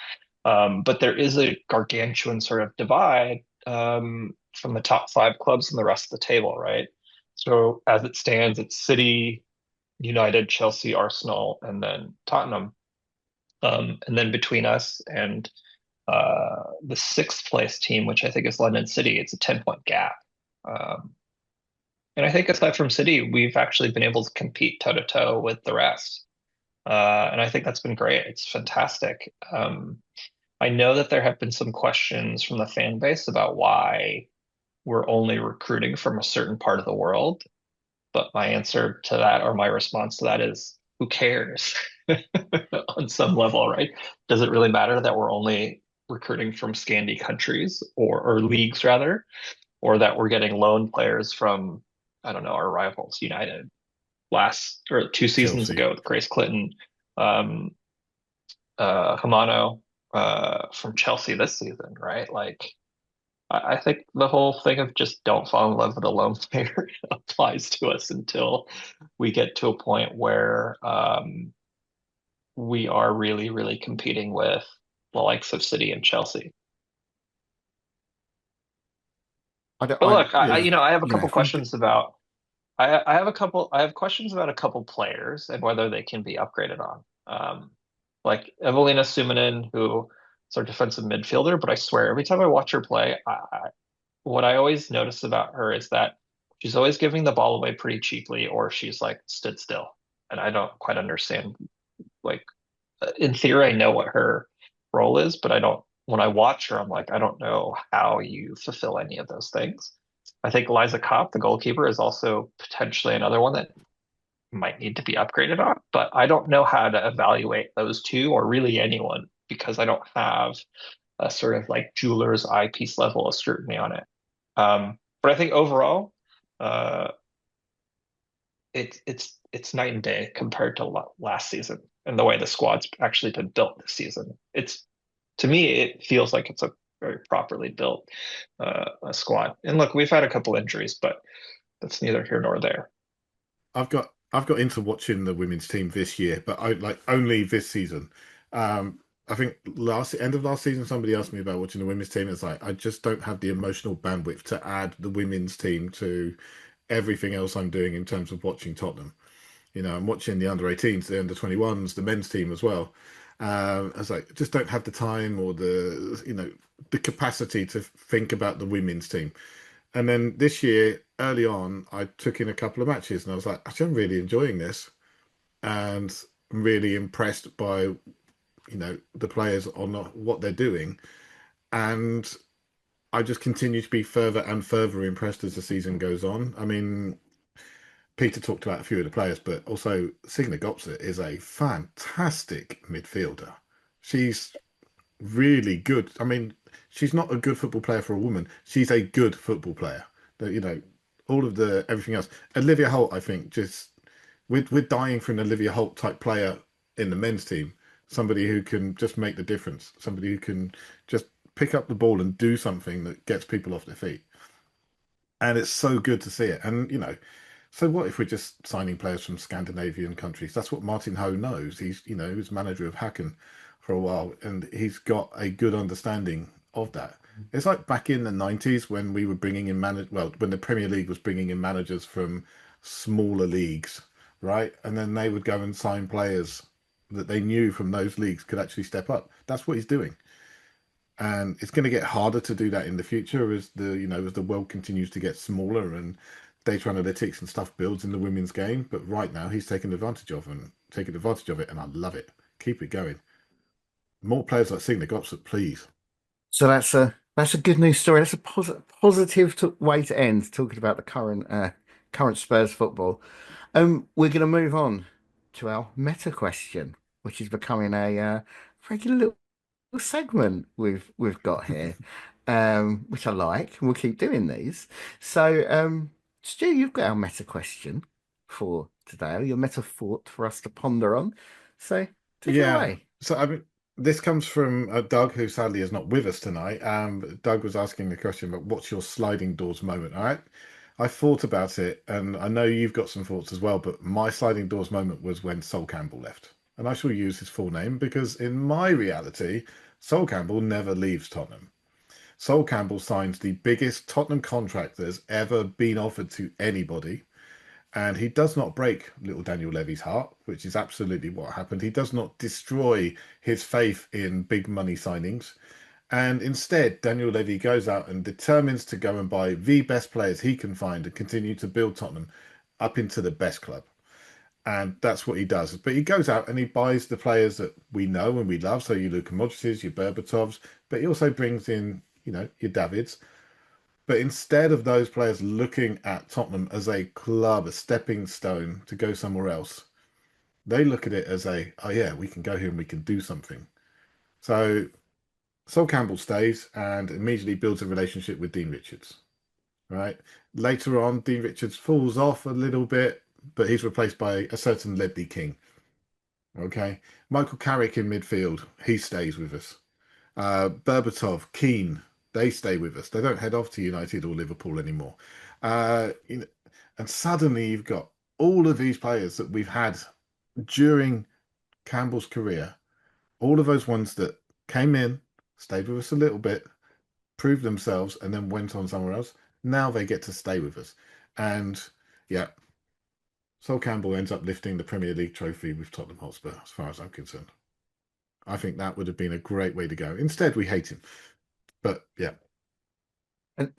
[SPEAKER 3] But there is a gargantuan sort of divide from the top five clubs and the rest of the table, right? So as it stands, it's City, United, Chelsea, Arsenal, and then Tottenham. And then between us and the sixth place team, which I think is London City, it's a 10-point gap. Um, and I think aside from City, we've actually been able to compete toe to toe with the rest. And I think that's been great. It's fantastic. I know that there have been some questions from the fan base about why we're only recruiting from a certain part of the world. But my answer to that, or my response to that, is who cares on some level, right? Does it really matter that we're only recruiting from Scandi countries or leagues rather, or that we're getting loan players from, I don't know, our rivals, United, last or 2 seasons
[SPEAKER 2] Chelsea.
[SPEAKER 3] ago with Grace Clinton, um, Hamano from Chelsea this season, right? Like, I think the whole thing of just don't fall in love with a lone player applies to us until we get to a point where we are really competing with the likes of City and Chelsea.
[SPEAKER 1] I don't,
[SPEAKER 3] But
[SPEAKER 1] I
[SPEAKER 3] look,
[SPEAKER 2] Yeah.
[SPEAKER 3] I have a couple
[SPEAKER 1] if we
[SPEAKER 3] questions about I have questions about a couple players and whether they can be upgraded on. Like Evelina Summanen, who is our defensive midfielder, but I swear every time I watch her play, what I always notice about her is that she's always giving the ball away pretty cheaply, or she's like stood still, and I don't quite understand. Like in theory, I know what her role is, but I don't. When I watch her, I'm like, I don't know how you fulfill any of those things. I think Liza Kopp, the goalkeeper, is also potentially another one that might need to be upgraded on, but I don't know how to evaluate those two or really anyone because I don't have a sort of like jeweler's eyepiece level of scrutiny on it. But I think overall, uh, it's night and day compared to last season and the way the squad's actually been built this season. It's to me, it feels like it's a very properly built a squad. And look, we've had a couple injuries, but that's neither here nor there.
[SPEAKER 2] I've got into watching the women's team this year, but I like only this season. I think end of last season somebody asked me about watching the women's team. It's like I just don't have the emotional bandwidth to add the women's team to everything else I'm doing in terms of watching Tottenham. I'm watching the under 18s, the under 21s, the men's team as well. I was like, just don't have the time or the capacity to think about the women's team. And then this year, early on, I took in a couple of matches and I was like, actually, I'm really enjoying this and I'm really impressed by, the players on what they're doing. And I just continue to be further and further impressed as the season goes on. I mean, Peter talked about a few of the players, but also Signe Gopsa is a fantastic midfielder. She's really good. I mean, she's not a good football player for a woman. She's a good football player. All of the everything else. Olivia Holt, I think, just we're dying for an Olivia Holt type player in the men's team. Somebody who can just make the difference. Somebody who can just pick up the ball and do something that gets people off their feet. And it's so good to see it. And so what if we're just signing players from Scandinavian countries? That's what Martin Ho knows. He was manager of Häcken for a while, and he's got a good understanding of that. It's like back in the 90s when we were bringing in when the Premier League was bringing in managers from smaller leagues, right? And then they would go and sign players that they knew from those leagues could actually step up. That's what he's doing. And it's going to get harder to do that in the future as the world continues to get smaller and data analytics and stuff builds in the women's game. But right now he's taking advantage of it, and I love it. Keep it going. More players like Signe Gopsa, please.
[SPEAKER 1] So that's a good news story. That's a positive way to end talking about the current Spurs football. We're going to move on to our meta question, which is becoming a regular little segment we've got here, which I like, and we'll keep doing these. So, Stu, you've got our meta question for today, or your meta thought for us to ponder on. So, take it
[SPEAKER 2] Yeah.
[SPEAKER 1] away.
[SPEAKER 2] So I mean, this comes from Doug, who sadly is not with us tonight. Doug was asking the question about what's your sliding doors moment. All right. I thought about it, and I know you've got some thoughts as well, but my sliding doors moment was when Sol Campbell left. And I shall use his full name because in my reality, Sol Campbell never leaves Tottenham. Sol Campbell signs the biggest Tottenham contract that has ever been offered to anybody. And he does not break little Daniel Levy's heart, which is absolutely what happened. He does not destroy his faith in big money signings. And instead, Daniel Levy goes out and determines to go and buy the best players he can find and continue to build Tottenham up into the best club. And that's what he does. But he goes out and he buys the players that we know and we love. So your Luka Modric's, your Berbatovs, but he also brings in, your Davids. But instead of those players looking at Tottenham as a club, a stepping stone to go somewhere else, they look at it as oh yeah, we can go here and we can do something. So Sol Campbell stays and immediately builds a relationship with Dean Richards. Right. Later on, Dean Richards falls off a little bit, but he's replaced by a certain Ledley King. Okay. Michael Carrick in midfield, he stays with us. Berbatov, Keane, they stay with us. They don't head off to United or Liverpool anymore. Uh, you know, and suddenly you've got all of these players that we've had during Campbell's career, all of those ones that came in, stayed with us a little bit, proved themselves, and then went on somewhere else. Now they get to stay with us. And yeah, Sol Campbell ends up lifting the Premier League trophy with Tottenham Hotspur, as far as I'm concerned. I think that would have been a great way to go. Instead, we hate him. But yeah.
[SPEAKER 1] And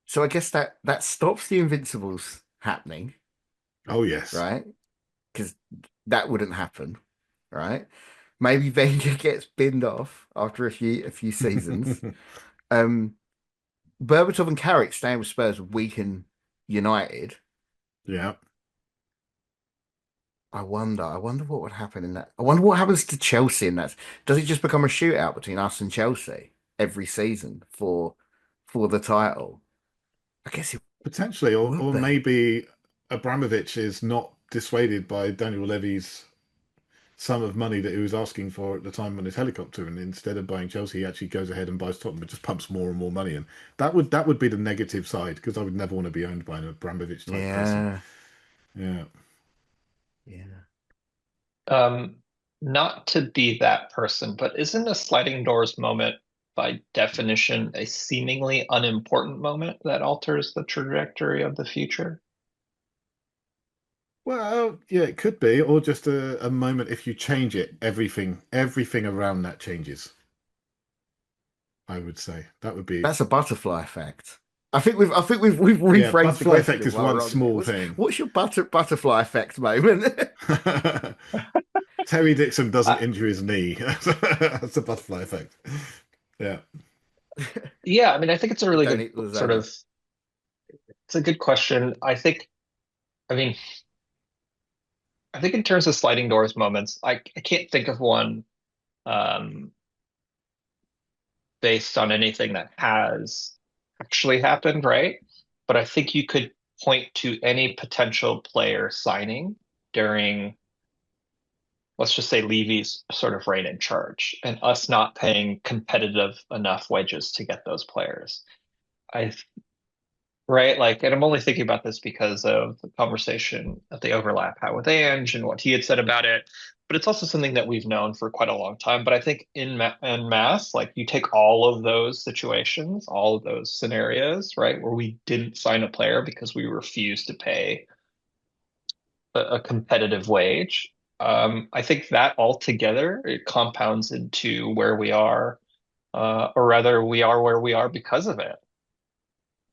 [SPEAKER 1] so I guess that stops the Invincibles happening,
[SPEAKER 2] Oh, yes.
[SPEAKER 1] right? Because that wouldn't happen, right? Maybe Wenger gets binned off after a few seasons. Um, Berbatov and Carrick staying with Spurs weaken United.
[SPEAKER 2] Yeah.
[SPEAKER 1] I wonder what would happen in that. I wonder what happens to Chelsea in that. Does it just become a shootout between us and Chelsea every season for the title? I guess it
[SPEAKER 2] Potentially, or,
[SPEAKER 1] would
[SPEAKER 2] or
[SPEAKER 1] be.
[SPEAKER 2] maybe Abramovich is not dissuaded by Daniel Levy's sum of money that he was asking for at the time on his helicopter, and instead of buying Chelsea, he actually goes ahead and buys Tottenham, but just pumps more and more money in. That would be the negative side because I would never want to be owned by an Abramovich type person.
[SPEAKER 1] Yeah,
[SPEAKER 2] Yeah.
[SPEAKER 1] yeah.
[SPEAKER 3] Um, Not to be that person, but isn't a sliding doors moment by definition a seemingly unimportant moment that alters the trajectory of the future?
[SPEAKER 2] Well, yeah, it could be, or just a moment if you change it, everything around that changes. I would say that would be
[SPEAKER 1] That's a butterfly effect. I think we've
[SPEAKER 2] yeah.
[SPEAKER 1] rephrased the
[SPEAKER 2] Butterfly
[SPEAKER 1] question
[SPEAKER 2] effect
[SPEAKER 1] and
[SPEAKER 2] is
[SPEAKER 1] while
[SPEAKER 2] one
[SPEAKER 1] we're on it.
[SPEAKER 2] small
[SPEAKER 1] What's
[SPEAKER 2] thing.
[SPEAKER 1] what's your butterfly effect moment?
[SPEAKER 2] Terry Dixon doesn't
[SPEAKER 3] Uh,
[SPEAKER 2] injure his knee. That's a butterfly effect. Yeah,
[SPEAKER 3] yeah, I mean, I think it's a
[SPEAKER 1] I
[SPEAKER 3] really
[SPEAKER 1] don't
[SPEAKER 3] good
[SPEAKER 1] eat
[SPEAKER 3] sort
[SPEAKER 1] lasagna.
[SPEAKER 3] of, it's a good question. I mean, I think in terms of sliding doors moments, I can't think of one um, based on anything that has actually happened, right? But I think you could point to any potential player signing during, let's just say, Levy's sort of reign in charge and us not paying competitive enough wages to get those players. I Right, like, and I'm only thinking about this because of the conversation that they overlap had with Ange and what he had said about it. But it's also something that we've known for quite a long time. But I think in mass, like you take all of those situations, all of those scenarios, right, where we didn't sign a player because we refused to pay a competitive wage. I think that altogether it compounds into where we are, or rather, we are where we are because of it,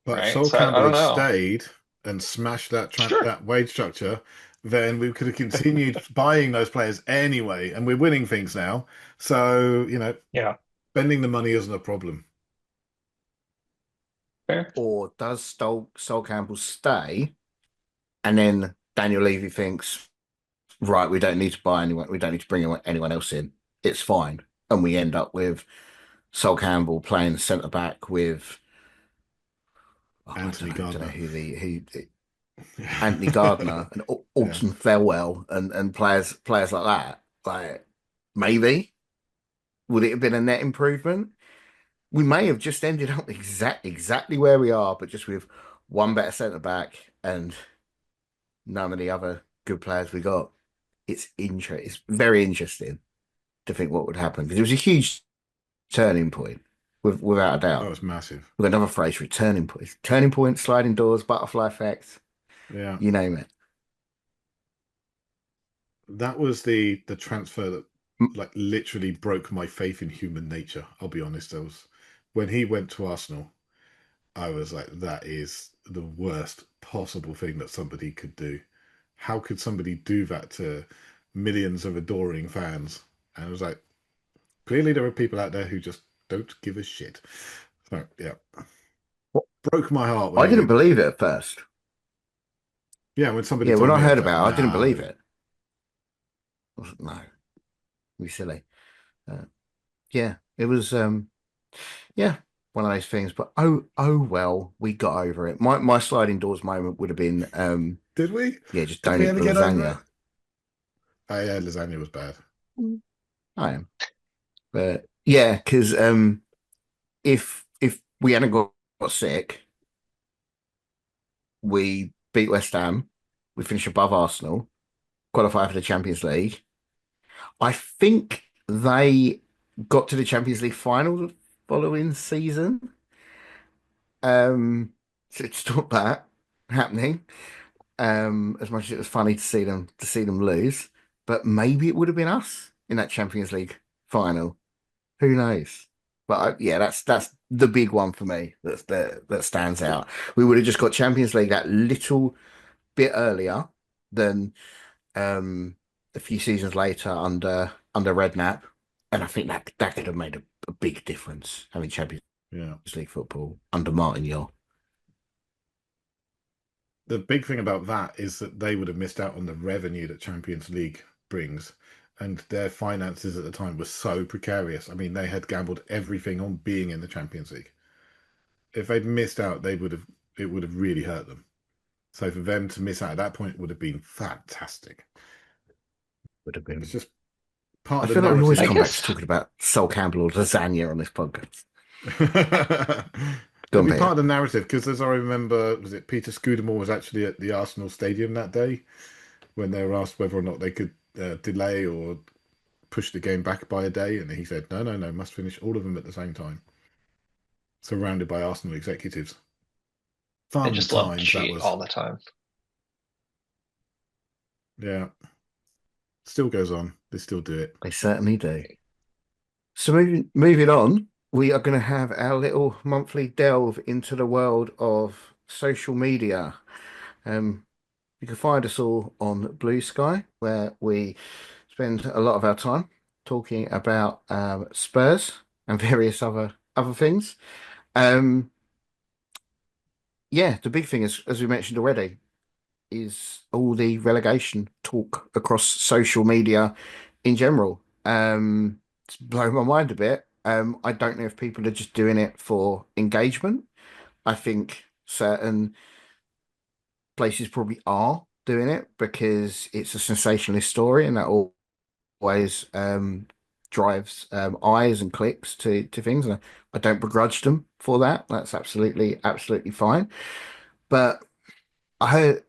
[SPEAKER 2] but if
[SPEAKER 3] right?
[SPEAKER 2] Sol
[SPEAKER 3] So I
[SPEAKER 2] Campbell
[SPEAKER 3] don't
[SPEAKER 2] had
[SPEAKER 3] know.
[SPEAKER 2] stayed and smashed
[SPEAKER 3] Sure.
[SPEAKER 2] that wage structure, then we could have continued buying those players anyway, and we're winning things now. So,
[SPEAKER 3] Yeah.
[SPEAKER 2] spending the money isn't a problem.
[SPEAKER 3] Fair.
[SPEAKER 1] Or does Sol Campbell stay and then Daniel Levy thinks, right, we don't need to buy anyone, we don't need to bring anyone else in. It's fine. And we end up with Sol Campbell playing centre back with I
[SPEAKER 2] Anthony
[SPEAKER 1] don't know
[SPEAKER 2] Gardner.
[SPEAKER 1] who Anthony Gardner and
[SPEAKER 2] Yeah.
[SPEAKER 1] Alton Thelwell and players like that. Like maybe would it have been a net improvement? We may have just ended up exactly where we are, but just with one better centre back and none of the other good players we got. It's very interesting to think what would happen because it was a huge turning point, without a
[SPEAKER 2] That
[SPEAKER 1] doubt.
[SPEAKER 2] was massive.
[SPEAKER 1] We've got another phrase for it, turning point, sliding doors, butterfly effect,
[SPEAKER 2] Yeah.
[SPEAKER 1] you name it.
[SPEAKER 2] That was the transfer that like literally broke my faith in human nature. I'll be honest. I was when he went to Arsenal, I was like, that is the worst possible thing that somebody could do. How could somebody do that to millions of adoring fans? And I was like, clearly there are people out there who just don't give a shit. So yeah, broke my heart when
[SPEAKER 1] I
[SPEAKER 2] he
[SPEAKER 1] didn't
[SPEAKER 2] went.
[SPEAKER 1] believe it at first.
[SPEAKER 2] Yeah, when somebody
[SPEAKER 1] Yeah, when
[SPEAKER 2] told
[SPEAKER 1] I
[SPEAKER 2] me, I
[SPEAKER 1] heard
[SPEAKER 2] was like,
[SPEAKER 1] about it, I didn't believe
[SPEAKER 2] no.
[SPEAKER 1] it. I was like, no, we silly. Uh, yeah, it was. Yeah, one of those things. But oh well, we got over it. My sliding doors moment would have been
[SPEAKER 2] Did we?
[SPEAKER 1] yeah, just
[SPEAKER 2] Did
[SPEAKER 1] don't
[SPEAKER 2] we
[SPEAKER 1] eat
[SPEAKER 2] ever
[SPEAKER 1] the
[SPEAKER 2] get over it?
[SPEAKER 1] lasagna.
[SPEAKER 2] Oh yeah, lasagna was bad.
[SPEAKER 1] Mm. I am. But yeah, because if we hadn't got sick, we beat West Ham, we finish above Arsenal, qualify for the Champions League. I think they got to the Champions League final the following season. So it stopped that happening. As much as it was funny to see them lose, but maybe it would have been us in that Champions League final. Who knows? But yeah, that's the big one for me. That stands out. We would have just got Champions League that little bit earlier than a few seasons later under Redknapp, and I think that could have made a big difference having Champions
[SPEAKER 2] Yeah.
[SPEAKER 1] League football under Martin Yole.
[SPEAKER 2] The big thing about that is that they would have missed out on the revenue that Champions League brings. And their finances at the time were so precarious. I mean, they had gambled everything on being in the Champions League. If they'd missed out, it would have really hurt them. So for them to miss out at that point would have been fantastic.
[SPEAKER 1] Would have
[SPEAKER 2] It's
[SPEAKER 1] been.
[SPEAKER 2] just part
[SPEAKER 1] I
[SPEAKER 2] of the
[SPEAKER 1] feel like we always
[SPEAKER 2] narrative
[SPEAKER 3] I
[SPEAKER 1] come
[SPEAKER 2] of
[SPEAKER 1] back to
[SPEAKER 3] guess
[SPEAKER 1] talking about Sol Campbell or lasagna on this podcast. Go
[SPEAKER 2] It'd
[SPEAKER 1] on,
[SPEAKER 2] be part
[SPEAKER 1] Peter.
[SPEAKER 2] of the narrative because, as I remember, was it Peter Scudamore was actually at the Arsenal stadium that day when they were asked whether or not they could delay or push the game back by a day, and he said, "No, no, no, must finish all of them at the same time." Surrounded by Arsenal executives.
[SPEAKER 3] they
[SPEAKER 2] Fun
[SPEAKER 3] just love to
[SPEAKER 2] times that
[SPEAKER 3] cheat
[SPEAKER 2] was.
[SPEAKER 3] all the time.
[SPEAKER 2] Yeah, still goes on. They still do it.
[SPEAKER 1] They certainly do. So moving on, we are going to have our little monthly delve into the world of social media. Um, you can find us all on Bluesky, where we spend a lot of our time talking about Spurs and various other things. Um, yeah, the big thing is, as we mentioned already, is all the relegation talk across social media in general. It's blown my mind a bit. I don't know if people are just doing it for engagement. I think certain places probably are doing it because it's a sensationalist story, and that always drives eyes and clicks to things. And I don't begrudge them for that. That's absolutely fine. But I heard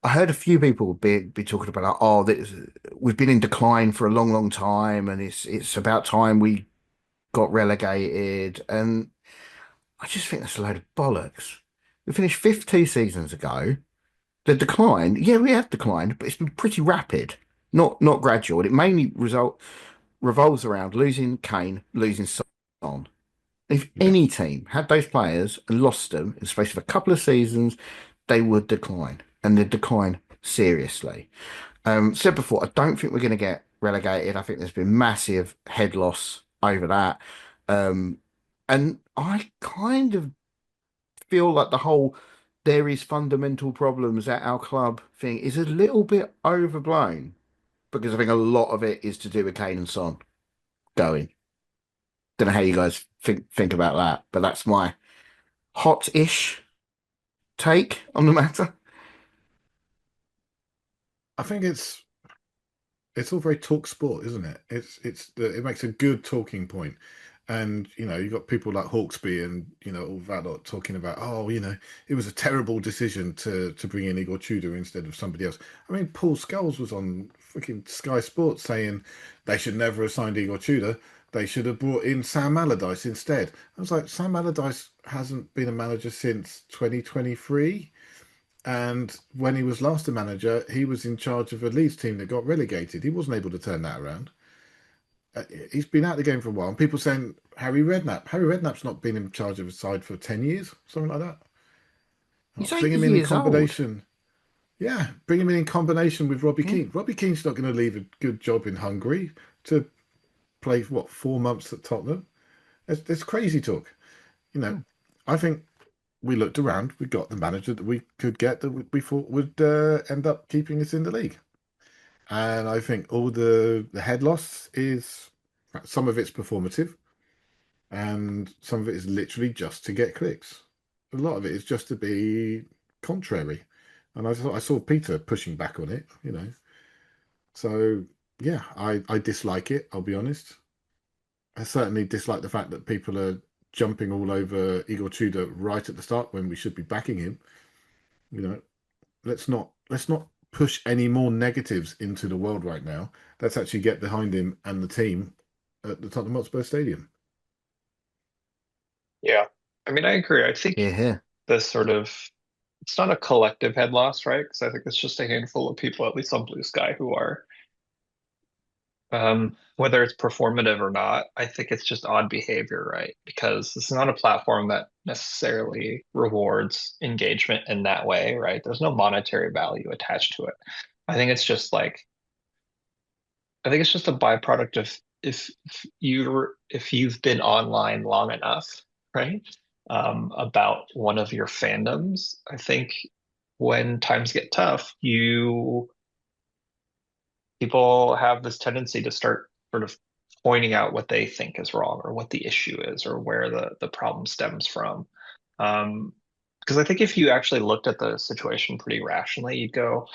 [SPEAKER 1] I heard a few people be talking about like, oh, we've been in decline for a long time, and it's about time we got relegated. And I just think that's a load of bollocks. We finished fifth 2 seasons ago. The decline, yeah, we have declined, but it's been pretty rapid, not gradual. And it mainly revolves around losing Kane, losing Son. If
[SPEAKER 2] Yeah.
[SPEAKER 1] any team had those players and lost them in the space of a couple of seasons, they would decline, and they'd decline seriously. Said before, I don't think we're going to get relegated. I think there's been massive head loss over that. Um, and I kind of feel like the whole there is fundamental problems at our club thing is a little bit overblown because I think a lot of it is to do with Kane and Son going. Don't know how you guys think about that, but that's my hot-ish take on the matter.
[SPEAKER 2] I think it's all very talk sport, isn't it? It makes a good talking point. And you've got people like Hawksby and all that lot talking about, oh, it was a terrible decision to bring in Igor Tudor instead of somebody else. I mean, Paul Scholes was on freaking Sky Sports saying they should never have signed Igor Tudor. They should have brought in Sam Allardyce instead. I was like, Sam Allardyce hasn't been a manager since 2023. And when he was last a manager, he was in charge of a Leeds team that got relegated. He wasn't able to turn that around. He's been out of the game for a while. And people saying Harry Redknapp. Harry Redknapp's not been in charge of a side for 10 years, something like that. Oh,
[SPEAKER 1] He's
[SPEAKER 2] bring
[SPEAKER 1] 80
[SPEAKER 2] him in
[SPEAKER 1] years old.
[SPEAKER 2] combination. Yeah, bring him in combination with Robbie
[SPEAKER 1] Yeah.
[SPEAKER 2] Keane. Robbie Keane's not going to leave a good job in Hungary to play, what, 4 months at Tottenham? It's crazy talk. You know,
[SPEAKER 1] Hmm.
[SPEAKER 2] I think we looked around, we got the manager that we could get that we thought would end up keeping us in the league. And I think all the head loss is some of it's performative and some of it is literally just to get clicks. A lot of it is just to be contrary. And I saw Peter pushing back on it. So yeah, I dislike it, I'll be honest. I certainly dislike the fact that people are jumping all over Igor Tudor right at the start when we should be backing him. You know, let's not push any more negatives into the world right now. Let's actually get behind him and the team at the Tottenham Hotspur Stadium.
[SPEAKER 3] Yeah. I mean, I agree. I think
[SPEAKER 1] Yeah, yeah.
[SPEAKER 3] this sort of it's not a collective head loss, right? Because I think it's just a handful of people, at least on Blue Sky, who are whether it's performative or not, I think it's just odd behavior, right? Because this is not a platform that necessarily rewards engagement in that way, right? There's no monetary value attached to it. I think it's just like I think it's just a byproduct of if you've been online long enough, right? About one of your fandoms, I think when times get tough, you people have this tendency to start sort of pointing out what they think is wrong or what the issue is or where the problem stems from. Um, because I think if you actually looked at the situation pretty rationally, you'd go,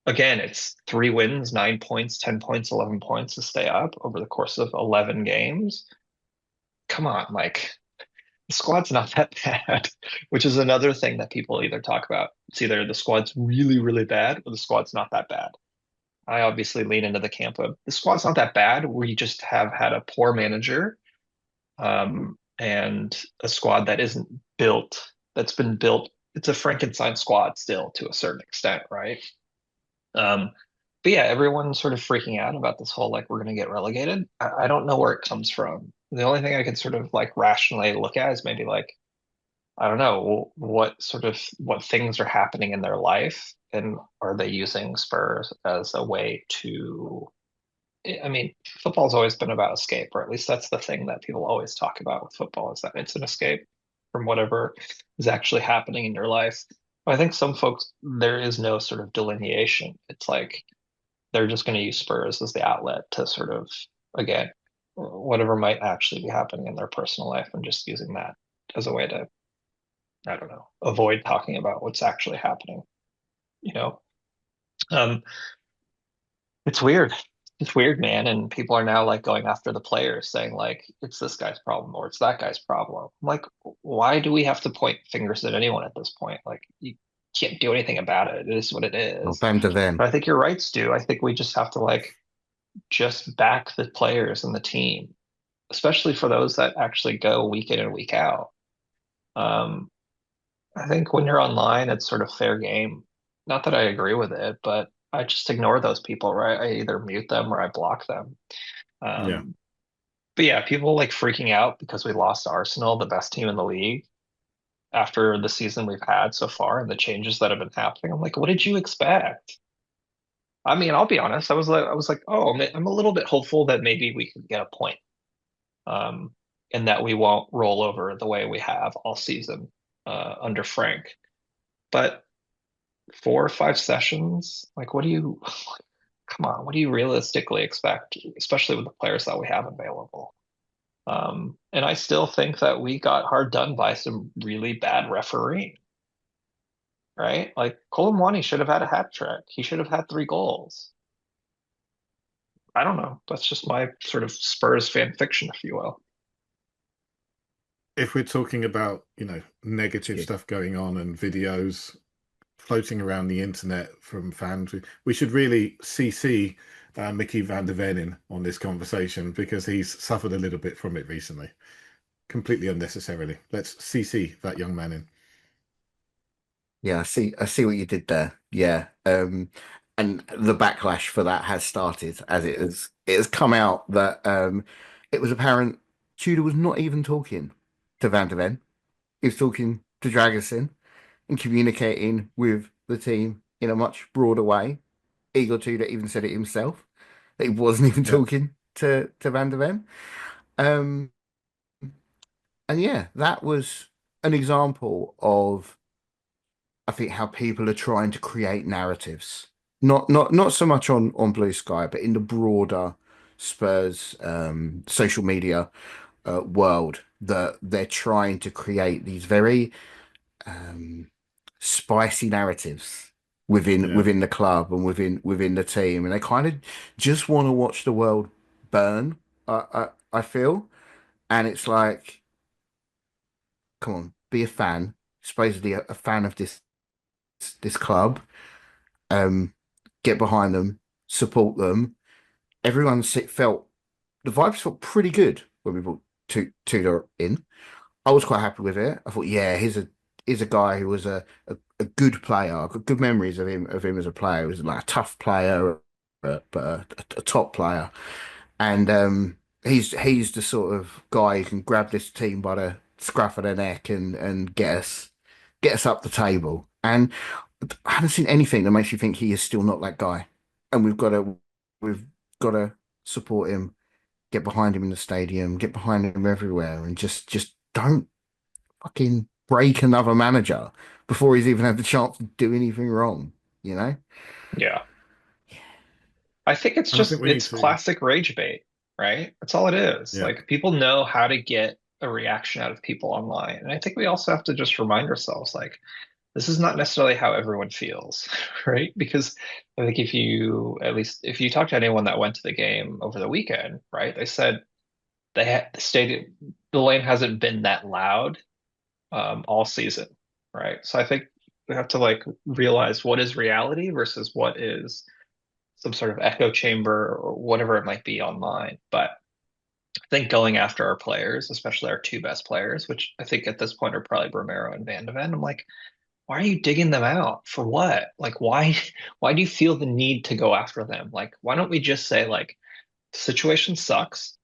[SPEAKER 3] again, it's 3 wins, 9 points, 10 points, 11 points to stay up over the course of 11 games. Come on, like the squad's not that bad, which is another thing that people either talk about. It's either the squad's really bad or the squad's not that bad. I obviously lean into the camp of the squad's not that bad. We just have had a poor manager, and a squad that isn't built, that's been built. It's a Frankenstein squad still to a certain extent, right? Um, but yeah, everyone's sort of freaking out about this whole like we're going to get relegated. I don't know where it comes from. The only thing I could sort of like rationally look at is maybe like I don't know what things are happening in their life, and are they using Spurs as a way to I mean, football's always been about escape, or at least that's the thing that people always talk about with football is that it's an escape from whatever is actually happening in your life. But I think some folks, there is no sort of delineation. It's like they're just going to use Spurs as the outlet to sort of, again, whatever might actually be happening in their personal life and just using that as a way to, I don't know, avoid talking about what's actually happening, you know? Um, It's weird. It's weird, man. And people are now like going after the players, saying like it's this guy's problem or it's that guy's problem. I'm like, why do we have to point fingers at anyone at this point? Like you can't do anything about it. It is what it
[SPEAKER 1] Or
[SPEAKER 3] is.
[SPEAKER 1] Van de Ven.
[SPEAKER 3] But I think you're right, Stu. I think we just have to like just back the players and the team, especially for those that actually go week in and week out. Um, I think when you're online, it's sort of fair game. Not that I agree with it, but I just ignore those people, right? I either mute them or I block them.
[SPEAKER 2] Yeah.
[SPEAKER 3] Um, but yeah, people like freaking out because we lost to Arsenal, the best team in the league, after the season we've had so far and the changes that have been happening. I'm like, what did you expect? I mean, I'll be honest. I was like, oh, I'm a little bit hopeful that maybe we could get a point, um, and that we won't roll over the way we have all season under Frank. But 4 or 5 sessions, like, what do you? Come on, what do you realistically expect, especially with the players that we have available? And I still think that we got hard done by some really bad refereeing, right? Like Colomwani should have had a hat trick. He should have had 3 goals. I don't know. That's just my sort of Spurs fan fiction, if you will.
[SPEAKER 2] If we're talking about, negative
[SPEAKER 1] Yeah.
[SPEAKER 2] stuff going on and videos floating around the internet from fans, we should really CC Mickey van der Ven in on this conversation because he's suffered a little bit from it recently, completely unnecessarily. Let's CC that young man in.
[SPEAKER 1] Yeah, I see what you did there. Yeah. And the backlash for that has started as it has come out that it was apparent Tudor was not even talking to Van de Ven. He was talking to Dragusin and communicating with the team in a much broader way. Igor Tudor even said it himself that he wasn't even
[SPEAKER 2] Yeah,
[SPEAKER 1] talking to Van de Ven. Um, and yeah, that was an example of I think how people are trying to create narratives. Not so much on Blue Sky, but in the broader Spurs social media world that they're trying to create these very um, spicy narratives within
[SPEAKER 2] yeah.
[SPEAKER 1] within the club and within the team, and they kind of just want to watch the world burn. I feel, and it's like, come on, be a fan. Supposedly a fan of this club. Um, get behind them, support them. Everyone felt the vibes felt pretty good when we brought Tudor in. I was quite happy with it. I thought, yeah, here's a guy who was a good player. I've got good memories of him as a player. He was like a tough player, but a top player. And he's the sort of guy who can grab this team by the scruff of the neck and get us up the table. And I haven't seen anything that makes you think he is still not that guy. And we've got to support him, get behind him in the stadium, get behind him everywhere, and just don't fucking break another manager before he's even had the chance to do anything wrong, you know?
[SPEAKER 3] Yeah. I think it's
[SPEAKER 2] And I think
[SPEAKER 3] just
[SPEAKER 2] we need
[SPEAKER 3] it's
[SPEAKER 2] to,
[SPEAKER 3] classic rage bait, right? That's all it is.
[SPEAKER 2] yeah,
[SPEAKER 3] Like people know how to get a reaction out of people online. And I think we also have to just remind ourselves like this is not necessarily how everyone feels, right? Because I think if you at least if you talk to anyone that went to the game over the weekend, right? They said they had stated the lane hasn't been that loud all season, right? So I think we have to like realize what is reality versus what is some sort of echo chamber or whatever it might be online. But I think going after our players, especially our 2 best players, which I think at this point are probably Romero and Van de Ven, I'm like, why are you digging them out? For what? Like, why why do you feel the need to go after them? Like, why don't we just say, like, the situation sucks,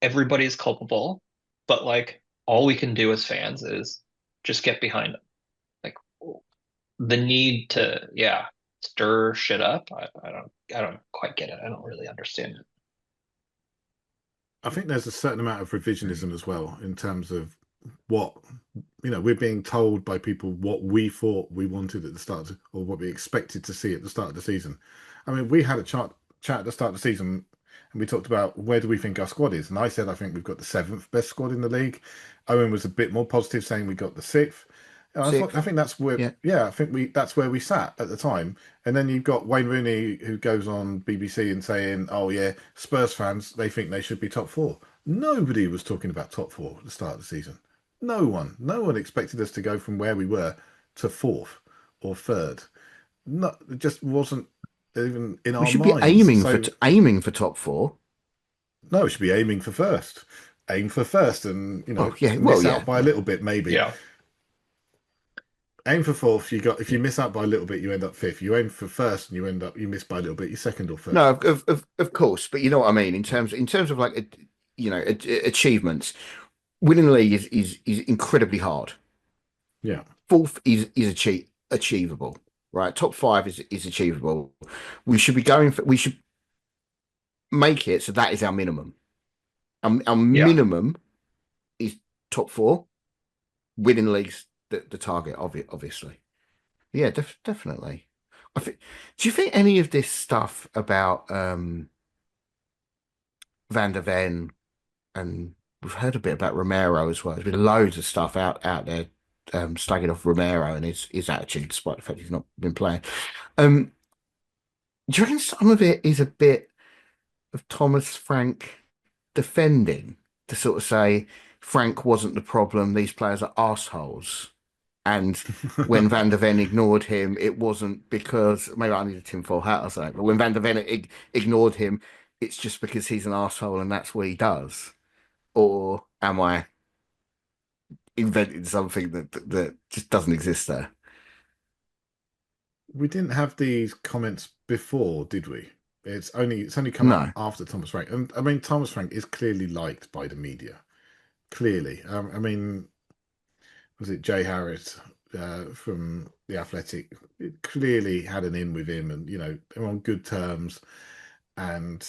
[SPEAKER 3] everybody's culpable, but like all we can do as fans is just get behind them. Like the need to, yeah, stir shit up. I don't quite get it. I don't really understand it.
[SPEAKER 2] I think there's a certain amount of revisionism as well in terms of what we're being told by people what we thought we wanted at the start or what we expected to see at the start of the season. I mean, we had a chat at the start of the season and we talked about where do we think our squad is, and I said I think we've got the seventh best squad in the league. Owen was a bit more positive, saying we got the sixth. And I
[SPEAKER 1] Sixth.
[SPEAKER 2] think that's where,
[SPEAKER 1] Yeah.
[SPEAKER 2] yeah, I think that's where we sat at the time. And then you've got Wayne Rooney who goes on BBC and saying, "Oh yeah, Spurs fans they think they should be top four." Nobody was talking about top four at the start of the season. No one expected us to go from where we were to fourth or third. No, it just wasn't even in
[SPEAKER 1] We
[SPEAKER 2] our
[SPEAKER 1] should be
[SPEAKER 2] minds. So
[SPEAKER 1] aiming for top four.
[SPEAKER 2] no, we should be aiming for first. Aim for first, and
[SPEAKER 1] Oh yeah. Well,
[SPEAKER 2] miss out
[SPEAKER 1] yeah.
[SPEAKER 2] by a little bit maybe.
[SPEAKER 3] Yeah.
[SPEAKER 2] Aim for fourth. You got if you miss out by a little bit, you end up fifth. You aim for first, and you miss by a little bit. You're second or third.
[SPEAKER 1] No, of course, but you know what I mean in terms of like achievements. Winning the league is incredibly hard.
[SPEAKER 2] Yeah,
[SPEAKER 1] Fourth is achievable, right? Top five is achievable. We should be going for. We should make it so that is our minimum. Our
[SPEAKER 3] Yeah.
[SPEAKER 1] minimum is top four. Winning leagues the target, obviously. Yeah, definitely. I think. Do you think any of this stuff about Van der Ven, and we've heard a bit about Romero as well. There's been loads of stuff out there slagging off Romero and his attitude, despite the fact he's not been playing. Um, do you reckon some of it is a bit of Thomas Frank defending to sort of say Frank wasn't the problem, these players are assholes? And when Van der Ven ignored him, it wasn't because maybe I need a tinfoil hat or something, but when Van der Ven ignored him, it's just because he's an asshole and that's what he does. Or am I inventing something that just doesn't exist there?
[SPEAKER 2] we didn't have these comments before, did we? It's only come out
[SPEAKER 1] No.
[SPEAKER 2] after Thomas Frank, and I mean Thomas Frank is clearly liked by the media. Clearly, I mean, was it Jay Harris from the Athletic? It clearly had an in with him, and they're on good terms. And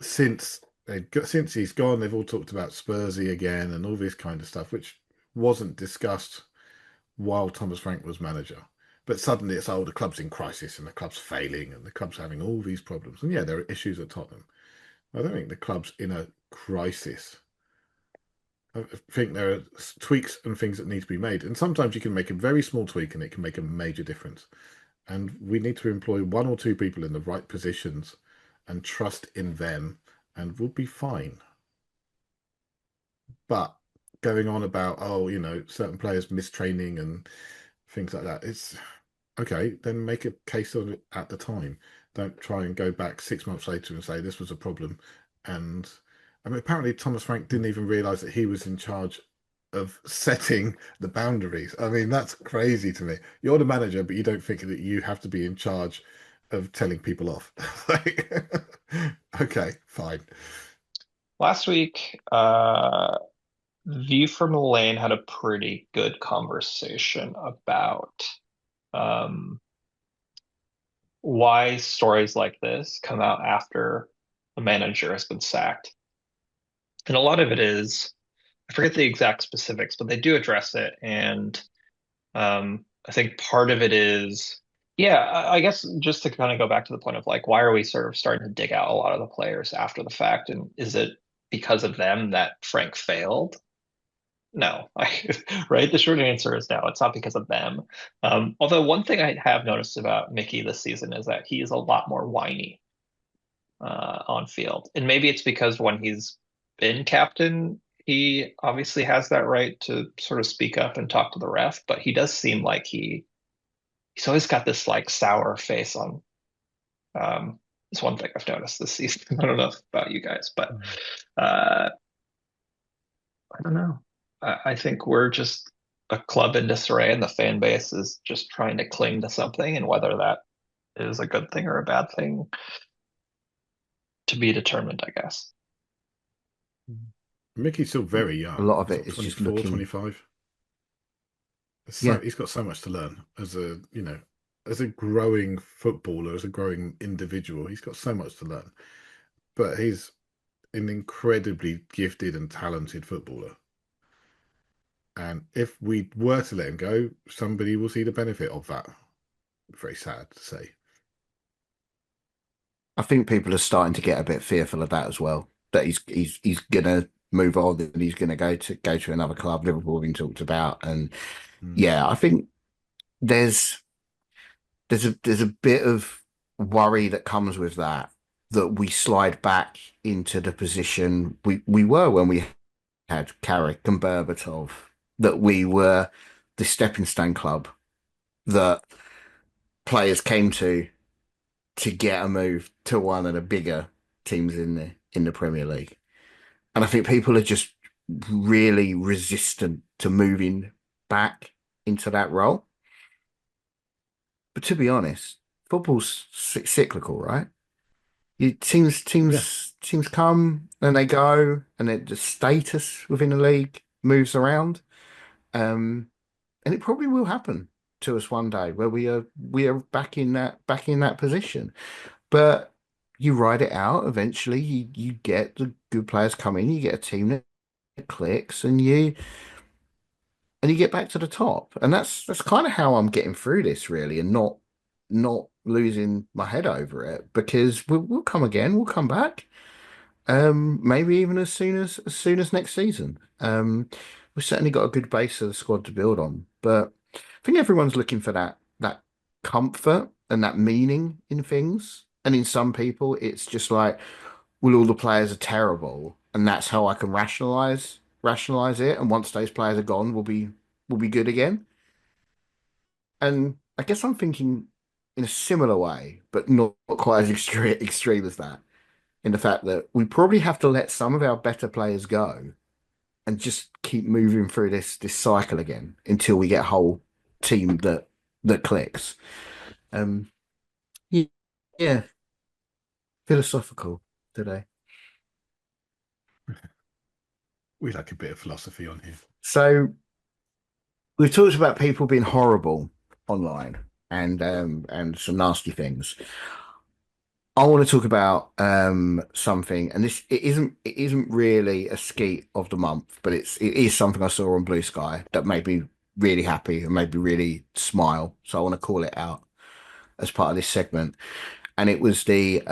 [SPEAKER 2] since he's gone, they've all talked about Spursy again and all this kind of stuff, which wasn't discussed while Thomas Frank was manager. But suddenly it's, oh, the club's in crisis and the club's failing and the club's having all these problems. And yeah, there are issues at Tottenham. I don't think the club's in a crisis. I think there are tweaks and things that need to be made. And sometimes you can make a very small tweak and it can make a major difference. And we need to employ one or two people in the right positions and trust in them, and we'll be fine. But going on about, oh, certain players mistraining and things like that, it's okay, then make a case of it at the time. Don't try and go back 6 months later and say this was a problem. And I mean, apparently Thomas Frank didn't even realize that he was in charge of setting the boundaries. I mean, that's crazy to me. You're the manager, but you don't think that you have to be in charge of telling people off. Like, okay, fine.
[SPEAKER 3] Last week, View from the Lane had a pretty good conversation about um, why stories like this come out after a manager has been sacked. And a lot of it is, I forget the exact specifics, but they do address it. And I think part of it is, yeah, I guess just to kind of go back to the point of like, why are we sort of starting to dig out a lot of the players after the fact? And is it because of them that Frank failed? No, right? The short answer is no. It's not because of them. Although one thing I have noticed about Mickey this season is that he is a lot more whiny on field, and maybe it's because when he's been captain, he obviously has that right to sort of speak up and talk to the ref. But he does seem like he's always got this like sour face on. It's one thing I've noticed this season. I don't know about you guys, but I don't know. I think we're just a club in disarray and the fan base is just trying to cling to something, and whether that is a good thing or a bad thing to be determined, I guess.
[SPEAKER 2] Mickey's still very
[SPEAKER 1] A
[SPEAKER 2] young.
[SPEAKER 1] lot of
[SPEAKER 2] He's
[SPEAKER 1] it
[SPEAKER 2] like
[SPEAKER 1] is just
[SPEAKER 2] 24,
[SPEAKER 1] looking,
[SPEAKER 2] 25.
[SPEAKER 1] yeah.
[SPEAKER 2] He's got so much to learn as a, as a growing footballer, as a growing individual. He's got so much to learn. But he's an incredibly gifted and talented footballer. And if we were to let him go, somebody will see the benefit of that. Very sad to say.
[SPEAKER 1] I think people are starting to get a bit fearful of that as well. That he's gonna move on and he's gonna go to another club. Liverpool have been talked about, and
[SPEAKER 2] Mm.
[SPEAKER 1] yeah, I think there's there's a bit of worry that comes with that we slide back into the position we were when we had Carrick and Berbatov, that we were the stepping stone club that players came to get a move to one of the bigger teams in the Premier League. And I think people are just really resistant to moving back into that role. But to be honest, football's cyclical, right? Teams
[SPEAKER 2] Yeah.
[SPEAKER 1] teams teams come and they go, and the status within the league moves around. Um, and it probably will happen to us one day where we are back in that position. But you ride it out. Eventually, you get the good players come in. You get a team that clicks, and you get back to the top. And that's kind of how I'm getting through this, really, and not losing my head over it, because we'll come again. We'll come back. Maybe even as soon as next season. We've certainly got a good base of the squad to build on, but I think everyone's looking for that comfort and that meaning in things. And in some people, it's just like, well, all the players are terrible, and that's how I can rationalize it. And once those players are gone, we'll be good again. And I guess I'm thinking in a similar way, but not quite as extreme as that, in the fact that we probably have to let some of our better players go and just keep moving through this cycle again until we get a whole team that clicks. Um, yeah, yeah, philosophical today.
[SPEAKER 2] We like a bit of philosophy on here.
[SPEAKER 1] So we've talked about people being horrible online and some nasty things. I want to talk about something, and it isn't really a skeet of the month, but it is something I saw on Bluesky that made me really happy and made me really smile. So I want to call it out as part of this segment. And it was the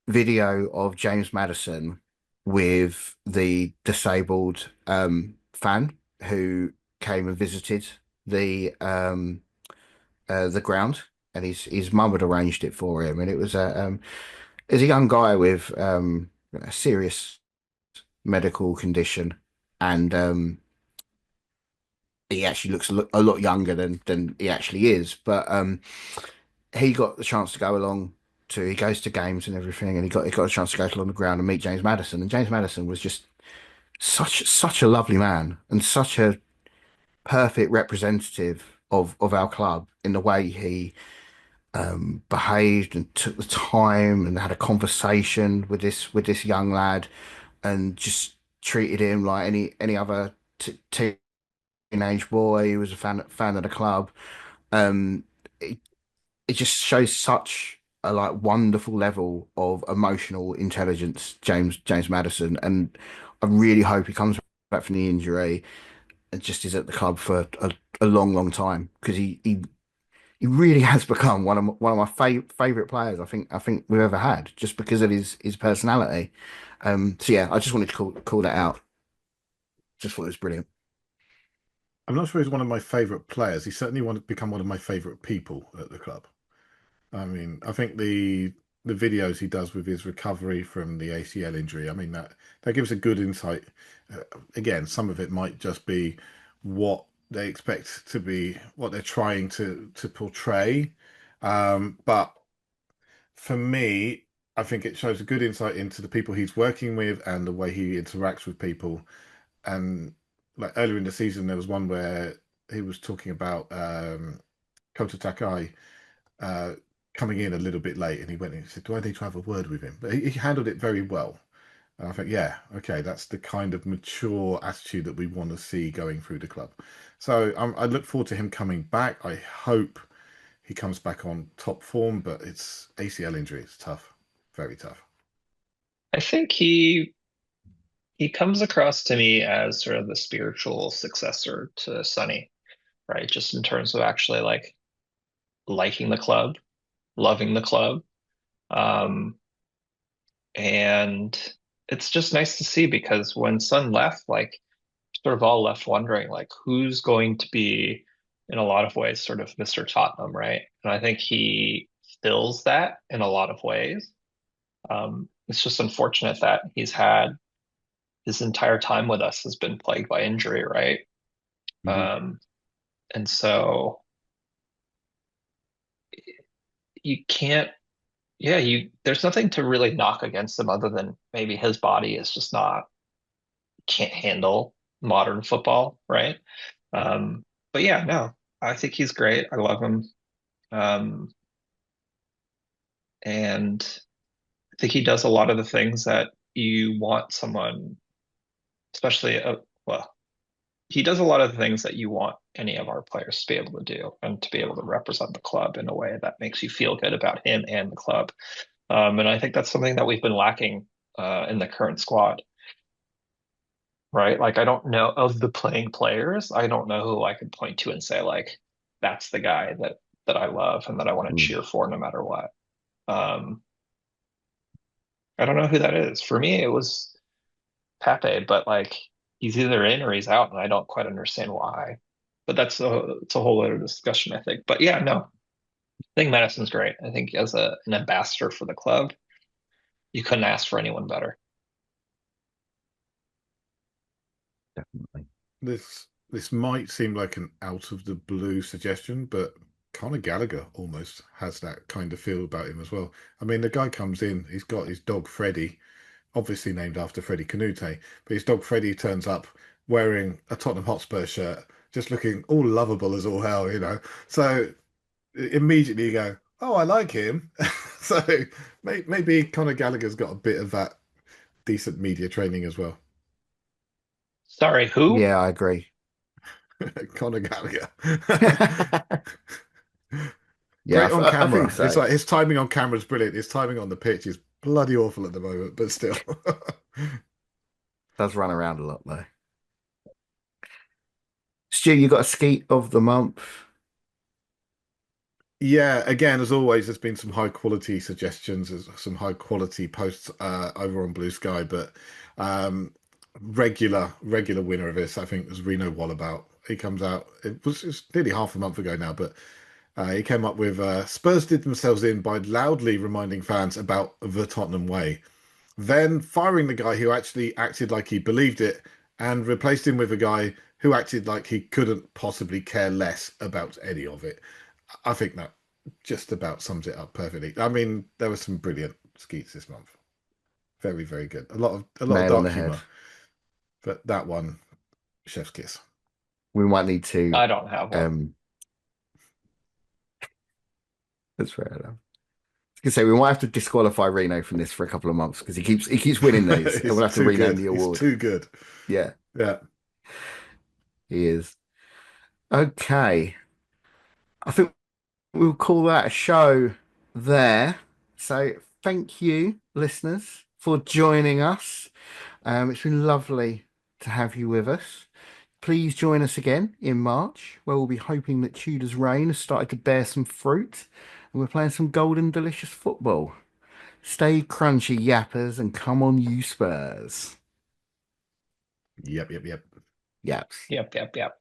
[SPEAKER 1] video of James Maddison with the disabled fan who came and visited the the ground, and his mum had arranged it for him, and it was a young guy with a serious medical condition, and he actually looks a lot younger than he actually is, but he got the chance to go along to he goes to games and everything, and he got a chance to go along the ground and meet James Maddison, and James Maddison was just such a lovely man and such a perfect representative of our club in the way he behaved and took the time and had a conversation with this young lad, and just treated him like any other teenage boy who was a fan of the club. Um, it, it just shows such a like wonderful level of emotional intelligence, James Maddison, and I really hope he comes back from the injury and just is at the club for a long time, because he really has become one of my favorite players I think we've ever had, just because of his personality. So yeah, I just wanted to call that out. Just thought it was brilliant.
[SPEAKER 2] I'm not sure he's one of my favourite players. He certainly wanted to become one of my favourite people at the club. I mean, I think the videos he does with his recovery from the ACL injury, I mean that gives a good insight. Again, some of it might just be what they expect to be, what they're trying to portray. But for me, I think it shows a good insight into the people he's working with and the way he interacts with people. And like earlier in the season, there was one where he was talking about Kota Takai uh, coming in a little bit late, and he went in and said, "Do I need to have a word with him?" But he handled it very well. And I think, yeah, okay, that's the kind of mature attitude that we want to see going through the club. So I look forward to him coming back. I hope he comes back on top form, but it's ACL injury. It's tough, very tough.
[SPEAKER 3] I think he comes across to me as sort of the spiritual successor to Sonny, right? Just in terms of actually like liking the club, loving the club. Um, and it's just nice to see because when Son left, like sort of all left wondering like who's going to be in a lot of ways sort of Mr. Tottenham, right? And I think he fills that in a lot of ways. It's just unfortunate that he's had his entire time with us has been plagued by injury, right?
[SPEAKER 2] Mhm.
[SPEAKER 3] Um, and so you can't, yeah, there's nothing to really knock against him other than maybe his body is just not, can't handle modern football, right? Um, but yeah, no, I think he's great. I love him. Um, and I think he does a lot of the things that you want someone, especially, well, he does a lot of the things that you want any of our players to be able to do and to be able to represent the club in a way that makes you feel good about him and the club. And I think that's something that we've been lacking in the current squad, right? Like, I don't know of the playing players, I don't know who I could point to and say, like, that's the guy that I love and that I want to
[SPEAKER 1] Mm.
[SPEAKER 3] cheer for no matter what. Um, I don't know who that is. For me, it was Pepe, but like he's either in or he's out, and I don't quite understand why. But it's a whole other discussion, I think. But yeah, no, I think Madison's great. I think as an ambassador for the club, you couldn't ask for anyone better.
[SPEAKER 1] Definitely.
[SPEAKER 2] This might seem like an out of the blue suggestion, but Conor Gallagher almost has that kind of feel about him as well. I mean, the guy comes in, he's got his dog Freddie, obviously named after Freddie Canute, but his dog Freddie turns up wearing a Tottenham Hotspur shirt, just looking all lovable as all hell, you know. So immediately you go, "Oh, I like him." So maybe Conor Gallagher's got a bit of that decent media training as well.
[SPEAKER 3] Sorry, who?
[SPEAKER 1] Yeah, I agree.
[SPEAKER 2] Conor Gallagher.
[SPEAKER 1] Yeah,
[SPEAKER 2] Great on
[SPEAKER 1] I think
[SPEAKER 2] camera. It's
[SPEAKER 1] so.
[SPEAKER 2] like his timing on camera is brilliant. His timing on the pitch is bloody awful at the moment, but still.
[SPEAKER 1] Does run around a lot though. Stu, you got a skeet of the month.
[SPEAKER 2] Yeah, again, as always, there's been some high quality suggestions, there's some high quality posts over on Blue Sky, but um, regular winner of this, I think, was Reno Wallabout. He comes out. It's nearly half a month ago now, but he came up with Spurs did themselves in by loudly reminding fans about the Tottenham way, then firing the guy who actually acted like he believed it, and replaced him with a guy who acted like he couldn't possibly care less about any of it. I think that just about sums it up perfectly. I mean, there were some brilliant skeets this month. Very, very good. A lot of
[SPEAKER 1] Nail on
[SPEAKER 2] dark
[SPEAKER 1] the head.
[SPEAKER 2] humor, but that one, chef's kiss.
[SPEAKER 1] We might need to
[SPEAKER 3] I don't have one.
[SPEAKER 1] um that's fair enough. I was gonna say we might have to disqualify Reno from this for a couple of months because he keeps winning these and
[SPEAKER 2] He's
[SPEAKER 1] we'll have to
[SPEAKER 2] too
[SPEAKER 1] rename
[SPEAKER 2] good.
[SPEAKER 1] the
[SPEAKER 2] He's
[SPEAKER 1] award.
[SPEAKER 2] too good.
[SPEAKER 1] Yeah,
[SPEAKER 2] Yeah.
[SPEAKER 1] he is. Okay. I think we'll call that a show there. So thank you, listeners, for joining us. It's been lovely to have you with us. Please join us again in March, where we'll be hoping that Tudor's reign has started to bear some fruit, and we're playing some golden delicious football. Stay crunchy, yappers, and come on, you Spurs.
[SPEAKER 2] Yep.
[SPEAKER 1] Yaps.
[SPEAKER 3] Yep, yep, yep.